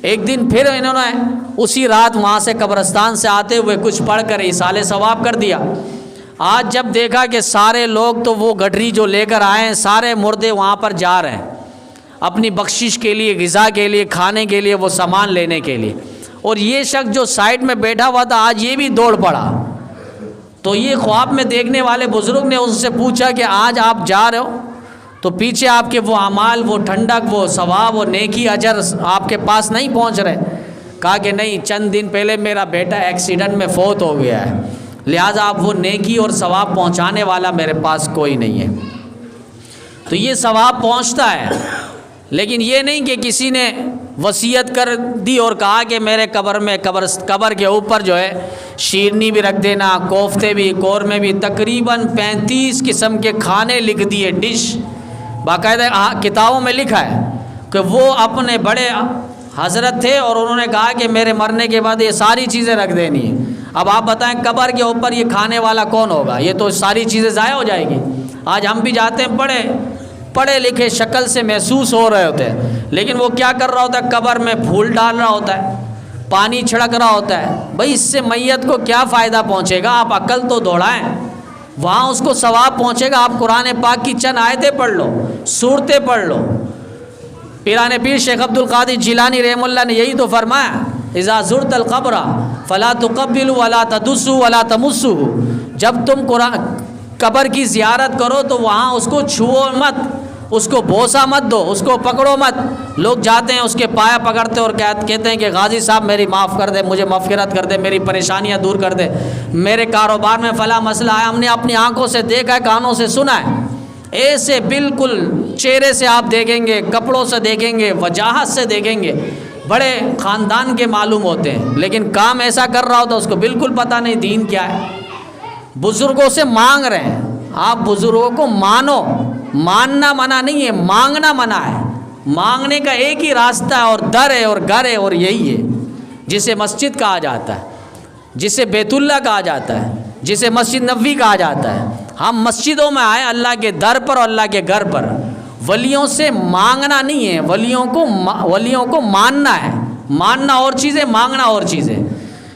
ایک دن پھر انہوں نے اسی رات وہاں سے قبرستان سے آتے ہوئے کچھ پڑھ کر ایصال ثواب کر دیا۔ آج جب دیکھا کہ سارے لوگ تو وہ گٹری جو لے کر آئے ہیں، سارے مردے وہاں پر جا رہے ہیں اپنی بخشش کے لیے، غذا کے لیے، کھانے کے لیے، وہ سامان لینے کے لیے، اور یہ شخص جو سائڈ میں بیٹھا ہوا تھا آج یہ بھی دوڑ پڑا۔ تو یہ خواب میں دیکھنے والے بزرگ نے اس سے پوچھا کہ آج آپ جا رہے ہو تو پیچھے آپ کے وہ اعمال، وہ ٹھنڈک، وہ ثواب، وہ نیکی، اجر آپ کے پاس نہیں پہنچ رہے؟ کہا کہ نہیں، چند دن پہلے میرا بیٹا ایکسیڈنٹ میں فوت ہو گیا ہے، لہٰذا آپ وہ نیکی اور ثواب پہنچانے والا میرے پاس کوئی نہیں ہے۔ تو یہ ثواب پہنچتا ہے، لیکن یہ نہیں کہ کسی نے وصیت کر دی اور کہا کہ میرے قبر کے اوپر جو ہے شیرنی بھی رکھ دینا، کوفتے بھی، قورمے بھی، تقریباً 35 قسم کے کھانے لکھ دیے، ڈش باقاعدہ کتابوں میں لکھا ہے کہ وہ اپنے بڑے حضرت تھے اور انہوں نے کہا کہ میرے مرنے کے بعد یہ ساری چیزیں رکھ دینی ہیں۔ اب آپ بتائیں قبر کے اوپر یہ کھانے والا کون ہوگا؟ یہ تو ساری چیزیں ضائع ہو جائے گی۔ آج ہم بھی جاتے ہیں، پڑھے لکھے شکل سے محسوس ہو رہے ہوتے ہیں، لیکن وہ کیا کر رہا ہوتا ہے؟ قبر میں پھول ڈال رہا ہوتا ہے، پانی چھڑک رہا ہوتا ہے۔ بھائی اس سے میت کو کیا فائدہ پہنچے گا؟ آپ عقل تو دوڑائیں، وہاں اس کو ثواب پہنچے گا۔ آپ قرآن پاک کی چند آیتیں پڑھ لو، صورتیں پڑھ لو۔ پیران پیر شیخ عبد القادر جیلانی رحمہ اللہ نے یہی تو فرمایا، اذا زرت القبر فلا تقبلوا ولا تدسوا ولا تمسوا، جب تم قبر کی زیارت کرو تو وہاں اس کو چھوؤ مت، اس کو بوسا مت دو، اس کو پکڑو مت۔ لوگ جاتے ہیں اس کے پایا پکڑتے اور کہتے ہیں کہ غازی صاحب میری معاف کر دے، مجھے مغفرت کر دے، میری پریشانیاں دور کر دے، میرے کاروبار میں فلاں مسئلہ آیا۔ ہم نے اپنی آنکھوں سے دیکھا ہے، کانوں سے سنا ہے، ایسے بالکل چہرے سے آپ دیکھیں گے، کپڑوں سے دیکھیں گے، وجاہت سے دیکھیں گے، بڑے خاندان کے معلوم ہوتے ہیں، لیکن کام ایسا کر رہا ہوتا ہے اس کو بالکل پتہ نہیں دین کیا ہے۔ بزرگوں سے مانگ رہے ہیں، آپ بزرگوں کو مانو، ماننا منع نہیں ہے، مانگنا منع ہے۔ مانگنے کا ایک ہی راستہ ہے اور در ہے اور گھر ہے، اور یہی ہے جسے مسجد کہا جاتا ہے، جسے بیت اللہ کہا جاتا ہے، جسے مسجد نبوی کہا جاتا ہے۔ ہم مسجدوں میں آئے اللہ کے در پر اور اللہ کے گھر پر، ولیوں سے مانگنا نہیں ہے، ولیوں کو ماننا ہے۔ ماننا اور چیزیں، مانگنا اور چیزیں۔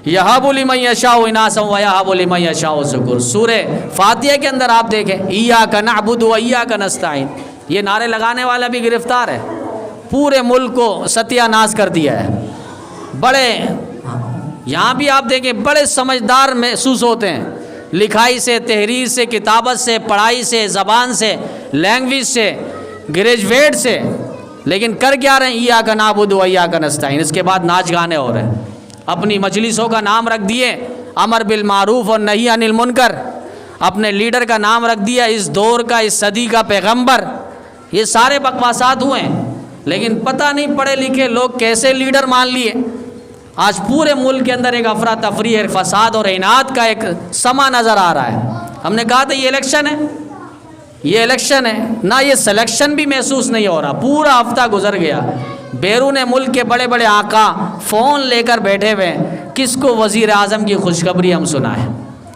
یہب لمن یشاء اناسا ویہب لمن یشاء الذکور، سورہ فاتحہ کے اندر آپ دیکھیں ایاک نعبد و ایاک نستعین، یہ نعرے لگانے والا بھی گرفتار ہے، پورے ملک کو ستیہ ناش کر دیا ہے۔ بڑے یہاں بھی آپ دیکھیں بڑے سمجھدار محسوس ہوتے ہیں، لکھائی سے، تحریر سے، کتابت سے، پڑھائی سے، زبان سے، لینگویج سے، گریجویٹ سے، لیکن کر کیا رہے ہیں؟ ایاک نعبد و ایاک نستعین۔ اس کے بعد ناچ گانے ہو رہے ہیں، اپنی مجلسوں کا نام رکھ دیے امر بالمعروف اور نہی عن المنکر، اپنے لیڈر کا نام رکھ دیا اس دور کا، اس صدی کا پیغمبر۔ یہ سارے بکواسات ہوئے ہیں، لیکن پتہ نہیں پڑھے لکھے لوگ کیسے لیڈر مان لیے۔ آج پورے ملک کے اندر ایک افراتفری، ایک فساد اور اناد کا ایک سما نظر آ رہا ہے۔ ہم نے کہا تھا یہ الیکشن ہے، یہ الیکشن ہے، نہ یہ سلیکشن بھی محسوس نہیں ہو رہا۔ پورا ہفتہ گزر گیا، بیرون ملک کے بڑے بڑے آقا فون لے کر بیٹھے ہوئے ہیں، کس کو وزیر اعظم کی خوشخبری ہم سنائیں،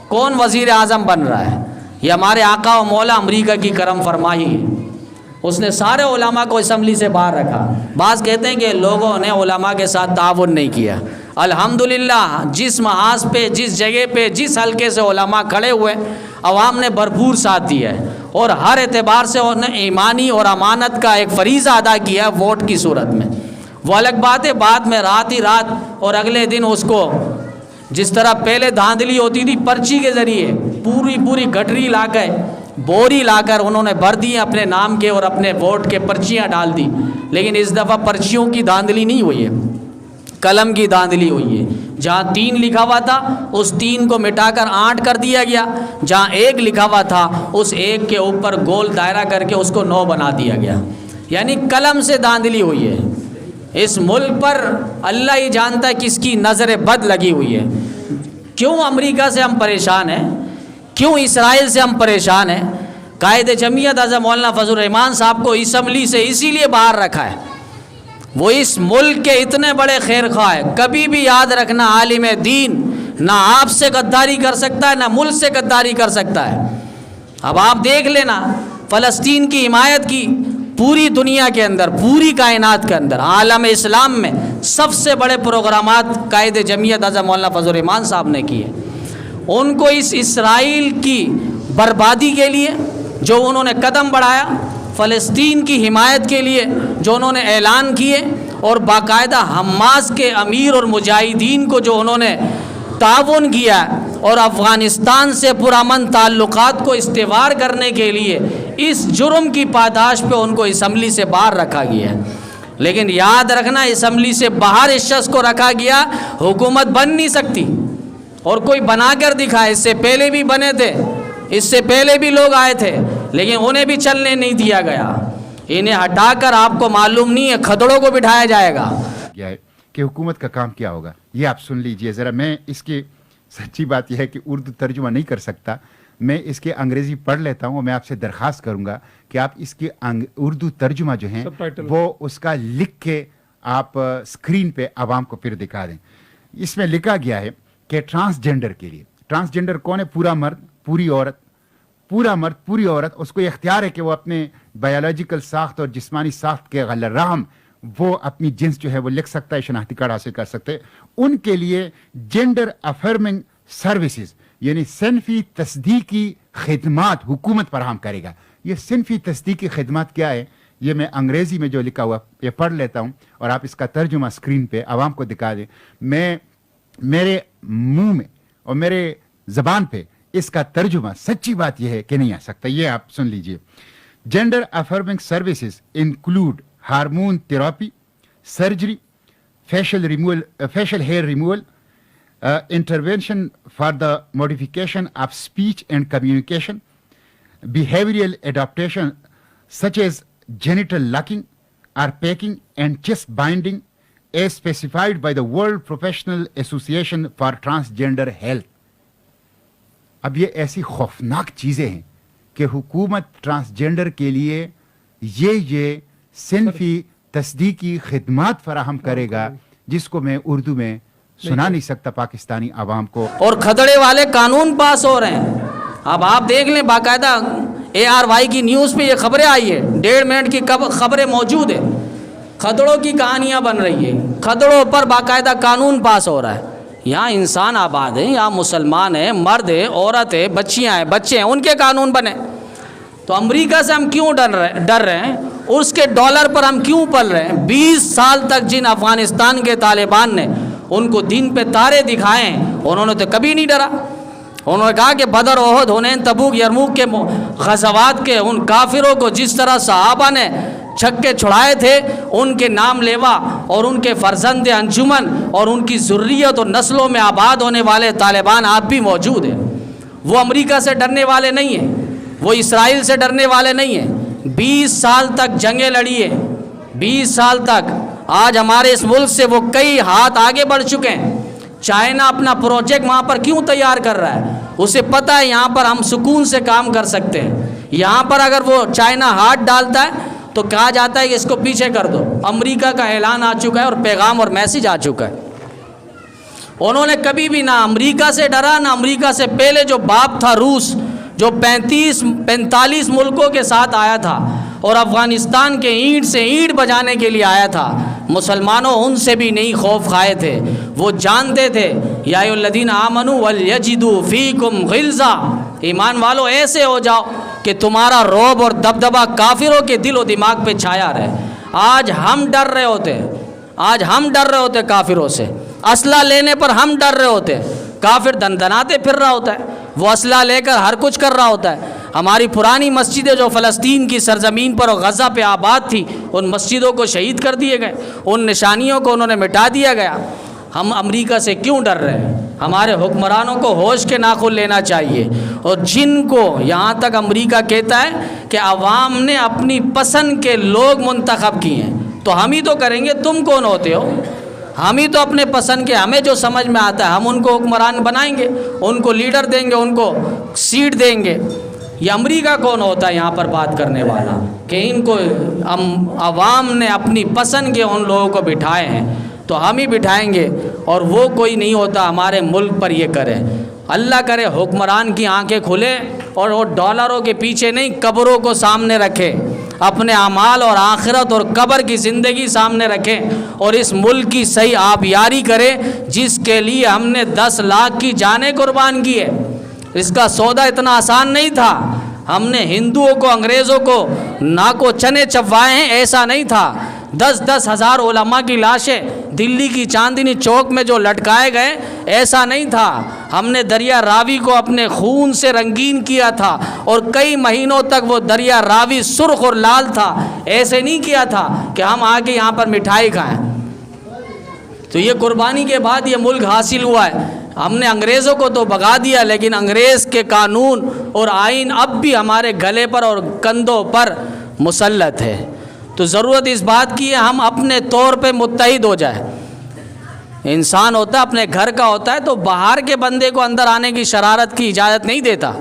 کون وزیر اعظم بن رہا ہے؟ یہ ہمارے آقا و مولا امریکہ کی کرم فرمائی ہے، اس نے سارے علماء کو اسمبلی سے باہر رکھا۔ بعض کہتے ہیں کہ لوگوں نے علماء کے ساتھ تعاون نہیں کیا۔ الحمدللہ جس محاذ پہ، جس جگہ پہ، جس حلقے سے علماء کھڑے ہوئے، عوام نے بھرپور ساتھ دیا ہے، اور ہر اعتبار سے انہوں نے ایمانی اور امانت کا ایک فریضہ ادا کیا ووٹ کی صورت میں۔ وہ الگ بات ہے بعد میں رات ہی رات اور اگلے دن اس کو، جس طرح پہلے دھاندلی ہوتی تھی پرچی کے ذریعے، پوری گٹری لا کر، بوری لا کر انہوں نے بھر دی اپنے نام کے اور اپنے ووٹ کے پرچیاں ڈال دی۔ لیکن اس دفعہ پرچیوں کی دھاندلی نہیں ہوئی ہے، قلم کی دھاندلی ہوئی ہے۔ جہاں 3 لکھا ہوا تھا اس 3 کو مٹا کر 8 کر دیا گیا، جہاں 1 لکھا ہوا تھا اس 1 کے اوپر گول دائرہ کر کے اس کو 9 بنا دیا گیا، یعنی قلم سے دھاندلی ہوئی ہے۔ اس ملک پر اللہ ہی جانتا ہے کس کی نظر بد لگی ہوئی ہے۔ کیوں امریکہ سے ہم پریشان ہیں، کیوں اسرائیل سے ہم پریشان ہیں؟ قائد جمعیت حضرت مولانا فضل الرحمان صاحب کو اسمبلی سے اسی لیے باہر رکھا ہے۔ وہ اس ملک کے اتنے بڑے خیر خواہ ہیں، کبھی بھی یاد رکھنا عالم دین نہ آپ سے غداری کر سکتا ہے، نہ ملک سے غداری کر سکتا ہے۔ اب آپ دیکھ لینا فلسطین کی حمایت کی پوری دنیا کے اندر، پوری کائنات کے اندر، عالم اسلام میں سب سے بڑے پروگرامات قائد جمعیت حضرت مولانا فضل الرحمان صاحب نے کیے۔ ان کو اس اسرائیل کی بربادی کے لیے جو انہوں نے قدم بڑھایا، فلسطین کی حمایت کے لیے جو انہوں نے اعلان کیے، اور باقاعدہ حماس کے امیر اور مجاہدین کو جو انہوں نے تعاون کیا، اور افغانستان سے پرامن تعلقات کو استوار کرنے کے لیے اس جرم کی پاداش پہ ان کو اسمبلی سے باہر رکھا گیا ہے۔ لیکن یاد رکھنا اسمبلی سے باہر اس شخص کو رکھا گیا، حکومت بن نہیں سکتی، اور کوئی بنا کر دکھائے، اس سے پہلے بھی بنے تھے، اس سے پہلے بھی لوگ آئے تھے، لیکن انہیں بھی چلنے نہیں دیا گیا۔ انہیں ہٹا کر آپ کو معلوم نہیں ہے کھدڑوں کو بٹھایا جائے گا کیا ہے کہ حکومت کا کام کیا ہوگا، یہ آپ سن لیجئے ذرا۔ میں اس کی سچی بات یہ ہے کہ اردو ترجمہ نہیں کر سکتا، میں اس کے انگریزی پڑھ لیتا ہوں، اور میں آپ سے درخواست کروں گا کہ آپ اس کے اردو ترجمہ جو ہیں وہ اس کا لکھ کے آپ اسکرین پہ عوام کو پھر دکھا دیں۔ اس میں لکھا گیا ہے کہ ٹرانسجینڈر کے لیے، ٹرانسجینڈر کون ہے؟ پورا مرد پوری عورت، پورا مرد پوری عورت، اس کو اختیار ہے کہ وہ اپنے بایولوجیکل ساخت اور جسمانی ساخت کے رحم وہ اپنی جنس جو ہے وہ لکھ سکتا ہے، شناختی کارڈ حاصل کر سکتے ہیں۔ ان کے لیے جینڈر افرمنگ سروسز یعنی صنفی تصدیقی خدمات حکومت فراہم کرے گا۔ یہ صنفی تصدیقی خدمات کیا ہے؟ یہ میں انگریزی میں جو لکھا ہوا یہ پڑھ لیتا ہوں، اور آپ اس کا ترجمہ اسکرین پہ عوام کو دکھا دیں۔ میرے منہ میں اور میرے زبان پہ اس کا ترجمہ سچی بات یہ ہے کہ نہیں آ سکتا، یہ آپ سن لیجئے۔ Gender affirming services include hormone therapy, surgery, facial hair removal, intervention for the modification of speech and communication, behavioral adaptation such as genital locking or packing and chest binding as specified by the World Professional Association for Transgender Health. اب یہ ایسی خوفناک چیزیں ہیں کہ حکومت transgender کے لیے یہ صنفی تصدیقی خدمات فراہم کرے گا جس کو میں اردو میں سنا نہیں سکتا پاکستانی عوام کو۔ اور کھدڑے والے قانون پاس ہو رہے ہیں۔ اب آپ دیکھ لیں باقاعدہ ARY کی نیوز پہ یہ خبریں آئی ہے، 1.5 منٹ کی خبریں موجود ہے، کھدڑوں کی کہانیاں بن رہی ہیں، کھدڑوں پر باقاعدہ قانون پاس ہو رہا ہے۔ یہاں انسان آباد ہیں، یہاں مسلمان ہیں، مرد ہیں، عورت ہیں، بچیاں ہیں، بچے ہیں، ان کے قانون بنے۔ تو امریکہ سے ہم کیوں ڈر رہے ہیں، اور اس کے ڈالر پر ہم کیوں پل رہے ہیں؟ 20 سال تک جن افغانستان کے طالبان نے ان کو دن پہ تارے دکھائے ہیں، انہوں نے تو کبھی نہیں ڈرا۔ انہوں نے کہا کہ بدر، احد، حنین، تبوک، یرموک کے غزوات کے ان کافروں کو جس طرح صحابہ نے چھکے چھڑائے تھے، ان کے نام لیوا اور ان کے فرزند انجمن اور ان کی ذریت اور نسلوں میں آباد ہونے والے طالبان آپ بھی موجود ہیں۔ وہ امریکہ سے ڈرنے والے نہیں ہیں، وہ اسرائیل سے ڈرنے والے نہیں ہیں۔ 20 سال تک جنگیں لڑی ہے، 20 سال تک آج ہمارے اس ملک سے وہ کئی ہاتھ آگے بڑھ چکے ہیں. چائنا اپنا پروجیکٹ وہاں پر کیوں تیار کر رہا ہے؟ اسے پتہ ہے یہاں پر ہم سکون سے کام کر سکتے ہیں. یہاں پر اگر وہ چائنا ہاتھ ڈالتا ہے تو کہا جاتا ہے کہ اس کو پیچھے کر دو. امریکہ کا اعلان آ چکا ہے اور پیغام اور میسج آ چکا ہے. انہوں نے کبھی بھی نہ امریکہ سے ڈرا، نہ امریکہ سے پہلے جو باپ تھا روس، جو 45 ملکوں کے ساتھ آیا تھا اور افغانستان کے اینٹ سے اینٹ بجانے کے لیے آیا تھا. مسلمانوں ان سے بھی نہیں خوف کھائے تھے. وہ جانتے تھے یا ایھا الذین آمنوا ولیجدوا فیکم غلظہ، ایمان والو ایسے ہو جاؤ کہ تمہارا رعب اور دبدبہ کافروں کے دل و دماغ پہ چھایا رہے. آج ہم ڈر رہے ہوتے کافروں سے. اسلحہ لینے پر ہم ڈر رہے ہوتے، کافر دندناتے پھر رہا ہوتا ہے، وہ اسلحہ لے کر ہر کچھ کر رہا ہوتا ہے. ہماری پرانی مسجدیں جو فلسطین کی سرزمین پر اور غزہ پہ آباد تھی، ان مسجدوں کو شہید کر دیے گئے، ان نشانیوں کو انہوں نے مٹا دیا گیا. ہم امریکہ سے کیوں ڈر رہے ہیں؟ ہمارے حکمرانوں کو ہوش کے ناخن لینا چاہیے. اور جن کو یہاں تک امریکہ کہتا ہے کہ عوام نے اپنی پسند کے لوگ منتخب کیے ہیں، تو ہم ہی تو کریں گے، تم کون ہوتے ہو؟ ہم ہی تو اپنے پسند کے، ہمیں جو سمجھ میں آتا ہے ہم ان کو حکمران بنائیں گے، ان کو لیڈر دیں گے، ان کو سیٹ دیں گے. یہ امریکہ کون ہوتا ہے یہاں پر بات کرنے والا کہ ان کو عوام نے اپنی پسند کے ان لوگوں کو بٹھائے ہیں تو ہم ہی بٹھائیں گے، اور وہ کوئی نہیں ہوتا ہمارے ملک پر یہ کرے. اللہ کرے حکمران کی آنکھیں کھلے اور وہ ڈالروں کے پیچھے نہیں، قبروں کو سامنے رکھے، اپنے اعمال اور آخرت اور قبر کی زندگی سامنے رکھیں، اور اس ملک کی صحیح آبیاری کرے جس کے لیے ہم نے 10 لاکھ کی جانیں قربان کی ہے. اس کا سودا اتنا آسان نہیں تھا. ہم نے ہندوؤں کو، انگریزوں کو ناکو چنے چبوائے ہیں، ایسا نہیں تھا. 10 ہزار علماء کی لاشیں دلی کی چاندنی چوک میں جو لٹکائے گئے، ایسا نہیں تھا. ہم نے دریا راوی کو اپنے خون سے رنگین کیا تھا اور کئی مہینوں تک وہ دریا راوی سرخ اور لال تھا. ایسے نہیں کیا تھا کہ ہم آگے یہاں پر مٹھائی کھائیں. تو یہ قربانی کے بعد یہ ملک حاصل ہوا ہے. ہم نے انگریزوں کو تو بھگا دیا، لیکن انگریز کے قانون اور آئین اب بھی ہمارے گلے پر اور کندھوں پر مسلط ہے. تو ضرورت اس بات کی ہے ہم اپنے طور پہ متحد ہو جائیں. انسان ہوتا ہے اپنے گھر کا ہوتا ہے تو باہر کے بندے کو اندر آنے کی شرارت کی اجازت نہیں دیتا،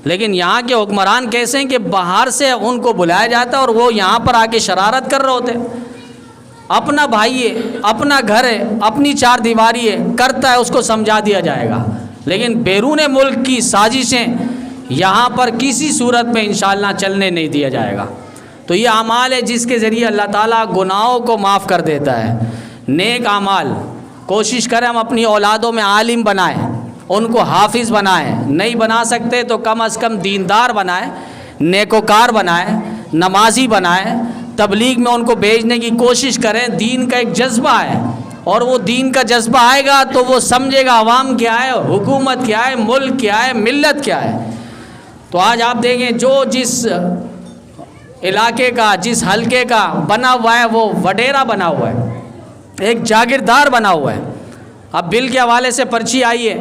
لیکن یہاں کے حکمران کیسے ہیں کہ باہر سے ان کو بلایا جاتا ہے اور وہ یہاں پر آ کے شرارت کر رہے ہوتے ہیں. اپنا بھائی ہے، اپنا گھر ہے، اپنی 4 دیواری ہے، کرتا ہے، اس کو سمجھا دیا جائے گا. لیکن بیرون ملک کی سازشیں یہاں پر کسی صورت میں انشاءاللہ چلنے نہیں دیا جائے گا. تو یہ اعمال ہے جس کے ذریعے اللہ تعالیٰ گناہوں کو معاف کر دیتا ہے. نیک اعمال کوشش کریں ہم اپنی اولادوں میں عالم بنائیں، ان کو حافظ بنائیں. نہیں بنا سکتے تو کم از کم دیندار بنائیں، نیکوکار بنائیں، نمازی بنائیں. تبلیغ میں ان کو بھیجنے کی کوشش کریں. دین کا ایک جذبہ ہے، اور وہ دین کا جذبہ آئے گا تو وہ سمجھے گا عوام کیا ہے، حکومت کیا ہے، ملک کیا ہے، ملت کیا ہے. تو آج آپ دیکھیں جو جس علاقے کا، جس حلقے کا بنا ہوا ہے وہ وڈیرا بنا ہوا ہے، ایک جاگیردار بنا ہوا ہے. اب بل کے حوالے سے پرچی آئی ہے،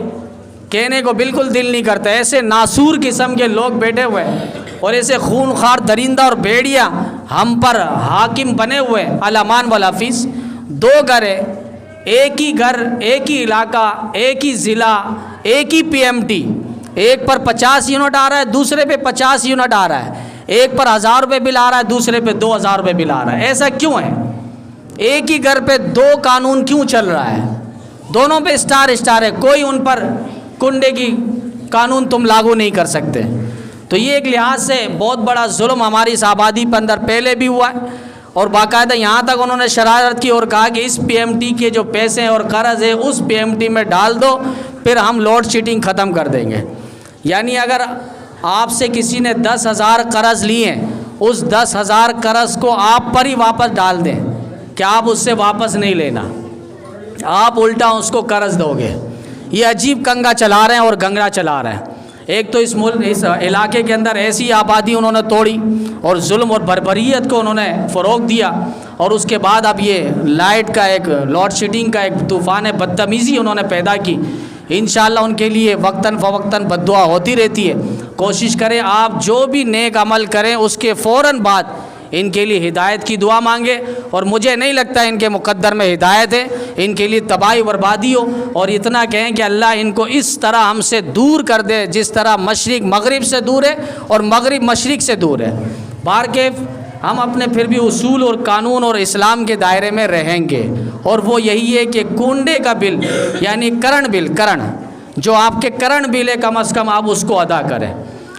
کہنے کو بالکل دل نہیں کرتا. ایسے ناسور قسم کے لوگ بیٹھے ہوئے ہیں اور ایسے خونخوار درندہ اور بھیڑیا ہم پر حاکم بنے ہوئے ہیں. الامان والحفیظ 2 گھر ہے، ایک ہی گھر، ایک ہی علاقہ، ایک ہی ضلع، ایک ہی PMT. ایک پر 50 یونٹ آ رہا ہے، دوسرے پہ 50 یونٹ آ رہا ہے. ایک پر 1000 روپے بل آ رہا ہے، دوسرے پہ 2000 روپے بل آ رہا ہے. ایسا کیوں ہے؟ ایک ہی گھر پہ 2 قانون کیوں چل رہا ہے؟ دونوں پہ اسٹار ہے، کوئی ان پر کنڈے کی قانون تم لاگو نہیں کر سکتے. تو یہ ایک لحاظ سے بہت بڑا ظلم ہماری اس آبادی پر اندر پہلے بھی ہوا ہے، اور باقاعدہ یہاں تک انہوں نے شرارت کی اور کہا کہ اس PMT کے جو پیسے اور قرض ہے اس PMT میں ڈال دو، پھر ہم لوڈ شیڈنگ ختم کر دیں گے. یعنی اگر آپ سے کسی نے 10,000 قرض لیے ہیں، اس 10,000 قرض کو آپ پر ہی واپس ڈال دیں کہ آپ اس سے واپس نہیں لینا، آپ الٹا اس کو قرض دو گے. یہ عجیب کنگا چلا رہے ہیں اور گنگا چلا رہے ہیں. ایک تو اس ملک، اس علاقے کے اندر ایسی آبادی انہوں نے توڑی اور ظلم اور بربریت کو انہوں نے فروغ دیا، اور اس کے بعد اب یہ لائٹ کا ایک لوڈ شیڈنگ کا ایک طوفان بدتمیزی انہوں نے پیدا کی. انشاءاللہ ان کے لیے وقتاً فوقتاً بد دعا ہوتی رہتی ہے. کوشش کریں آپ جو بھی نیک عمل کریں اس کے فوراً بعد ان کے لیے ہدایت کی دعا مانگے، اور مجھے نہیں لگتا ان کے مقدر میں ہدایت ہے، ان کے لیے تباہی بربادی ہو، اور اتنا کہیں کہ اللہ ان کو اس طرح ہم سے دور کر دے جس طرح مشرق مغرب سے دور ہے اور مغرب مشرق سے دور ہے۔ بہرکیف ہم اپنے پھر بھی اصول اور قانون اور اسلام کے دائرے میں رہیں گے، اور وہ یہی ہے کہ کنڈے کا بل یعنی کرنٹ بل، جو آپ کے کرنٹ بل ہے کم از کم آپ اس کو ادا کریں۔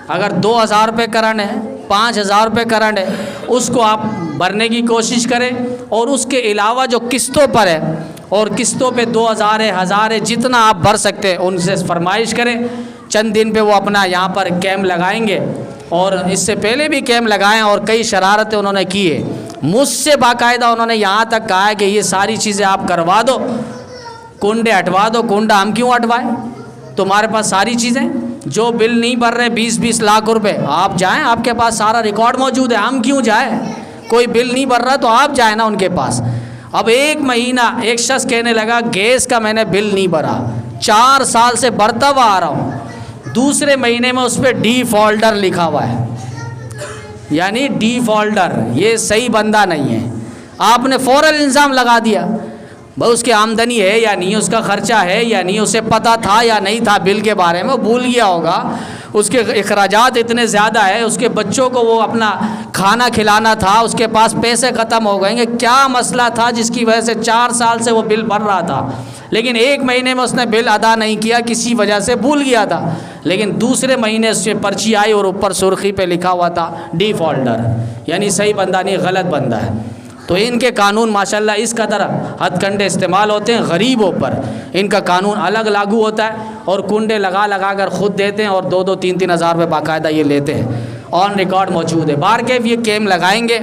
اگر 2000 روپے کرنٹ ہے، 5000 روپے کرنٹ ہے، اس کو آپ بھرنے کی کوشش کریں، اور اس کے علاوہ جو قسطوں پر ہے، اور قسطوں پہ 2000 ہے، 1000 ہے، جتنا آپ بھر سکتے ہیں ان سے فرمائش کریں۔ چند دن پہ وہ اپنا یہاں پر کیمپ لگائیں گے، اور اس سے پہلے بھی کیمپ لگائیں اور کئی شرارتیں انہوں نے کی ہے۔ مجھ سے باقاعدہ انہوں نے یہاں تک کہا ہے کہ یہ ساری چیزیں آپ کروا دو، کنڈے ہٹوا دو۔ کنڈا ہم کیوں ہٹوائیں؟ تمہارے پاس ساری چیزیں، جو بل نہیں بھر رہے 20-20 لاکھ روپے، آپ جائیں، آپ کے پاس سارا ریکارڈ موجود ہے، ہم کیوں جائیں؟ کوئی بل نہیں بھر رہا تو آپ جائیں نا ان کے پاس۔ اب 1 مہینہ ایک شخص کہنے لگا گیس کا میں نے بل نہیں بھرا، 4 سال سے بھرتا ہوا آ رہا ہوں، دوسرے مہینے میں اس پہ ڈیفالٹر لکھا ہوا ہے، یعنی ڈیفالٹر، یہ صحیح بندہ نہیں ہے۔ آپ نے فوراً الزام لگا دیا، بھائی اس کی آمدنی ہے یا نہیں، اس کا خرچہ ہے یا نہیں، اسے پتہ تھا یا نہیں تھا بل کے بارے میں، وہ بھول گیا ہوگا، اس کے اخراجات اتنے زیادہ ہے، اس کے بچوں کو وہ اپنا کھانا کھلانا تھا، اس کے پاس پیسے ختم ہو گئے، کیا مسئلہ تھا جس کی وجہ سے 4 سال سے وہ بل بھر رہا تھا، لیکن 1 مہینے میں اس نے بل ادا نہیں کیا، کسی وجہ سے بھول گیا تھا، لیکن دوسرے مہینے سے پرچی آئی اور اوپر سرخی پہ لکھا ہوا تھا ڈیفالٹر، یعنی صحیح بندہ نہیں، غلط بندہ ہے۔ تو ان کے قانون ماشاءاللہ اس قدر ہتھ کنڈے استعمال ہوتے ہیں غریبوں پر، ان کا قانون الگ لاگو ہوتا ہے، اور کنڈے لگا لگا کر خود دیتے ہیں، اور 2-2 3-3 ہزار روپے باقاعدہ یہ لیتے ہیں، آن ریکارڈ موجود ہے۔ بہرکیف یہ کیمپ لگائیں گے،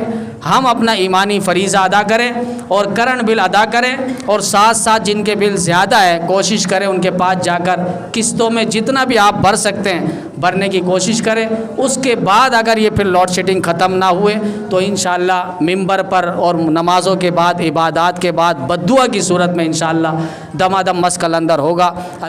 ہم اپنا ایمانی فریضہ ادا کریں اور کرنٹ بل ادا کریں، اور ساتھ ساتھ جن کے بل زیادہ ہے کوشش کریں ان کے پاس جا کر قسطوں میں جتنا بھی آپ بھر سکتے ہیں بھرنے کی کوشش کریں۔ اس کے بعد اگر یہ پھر لوڈ شیڈنگ ختم نہ ہوئے تو انشاءاللہ ممبر پر اور نمازوں کے بعد، عبادات کے بعد، بد دعا کی صورت میں انشاءاللہ دمادم مسک اندر ہوگا۔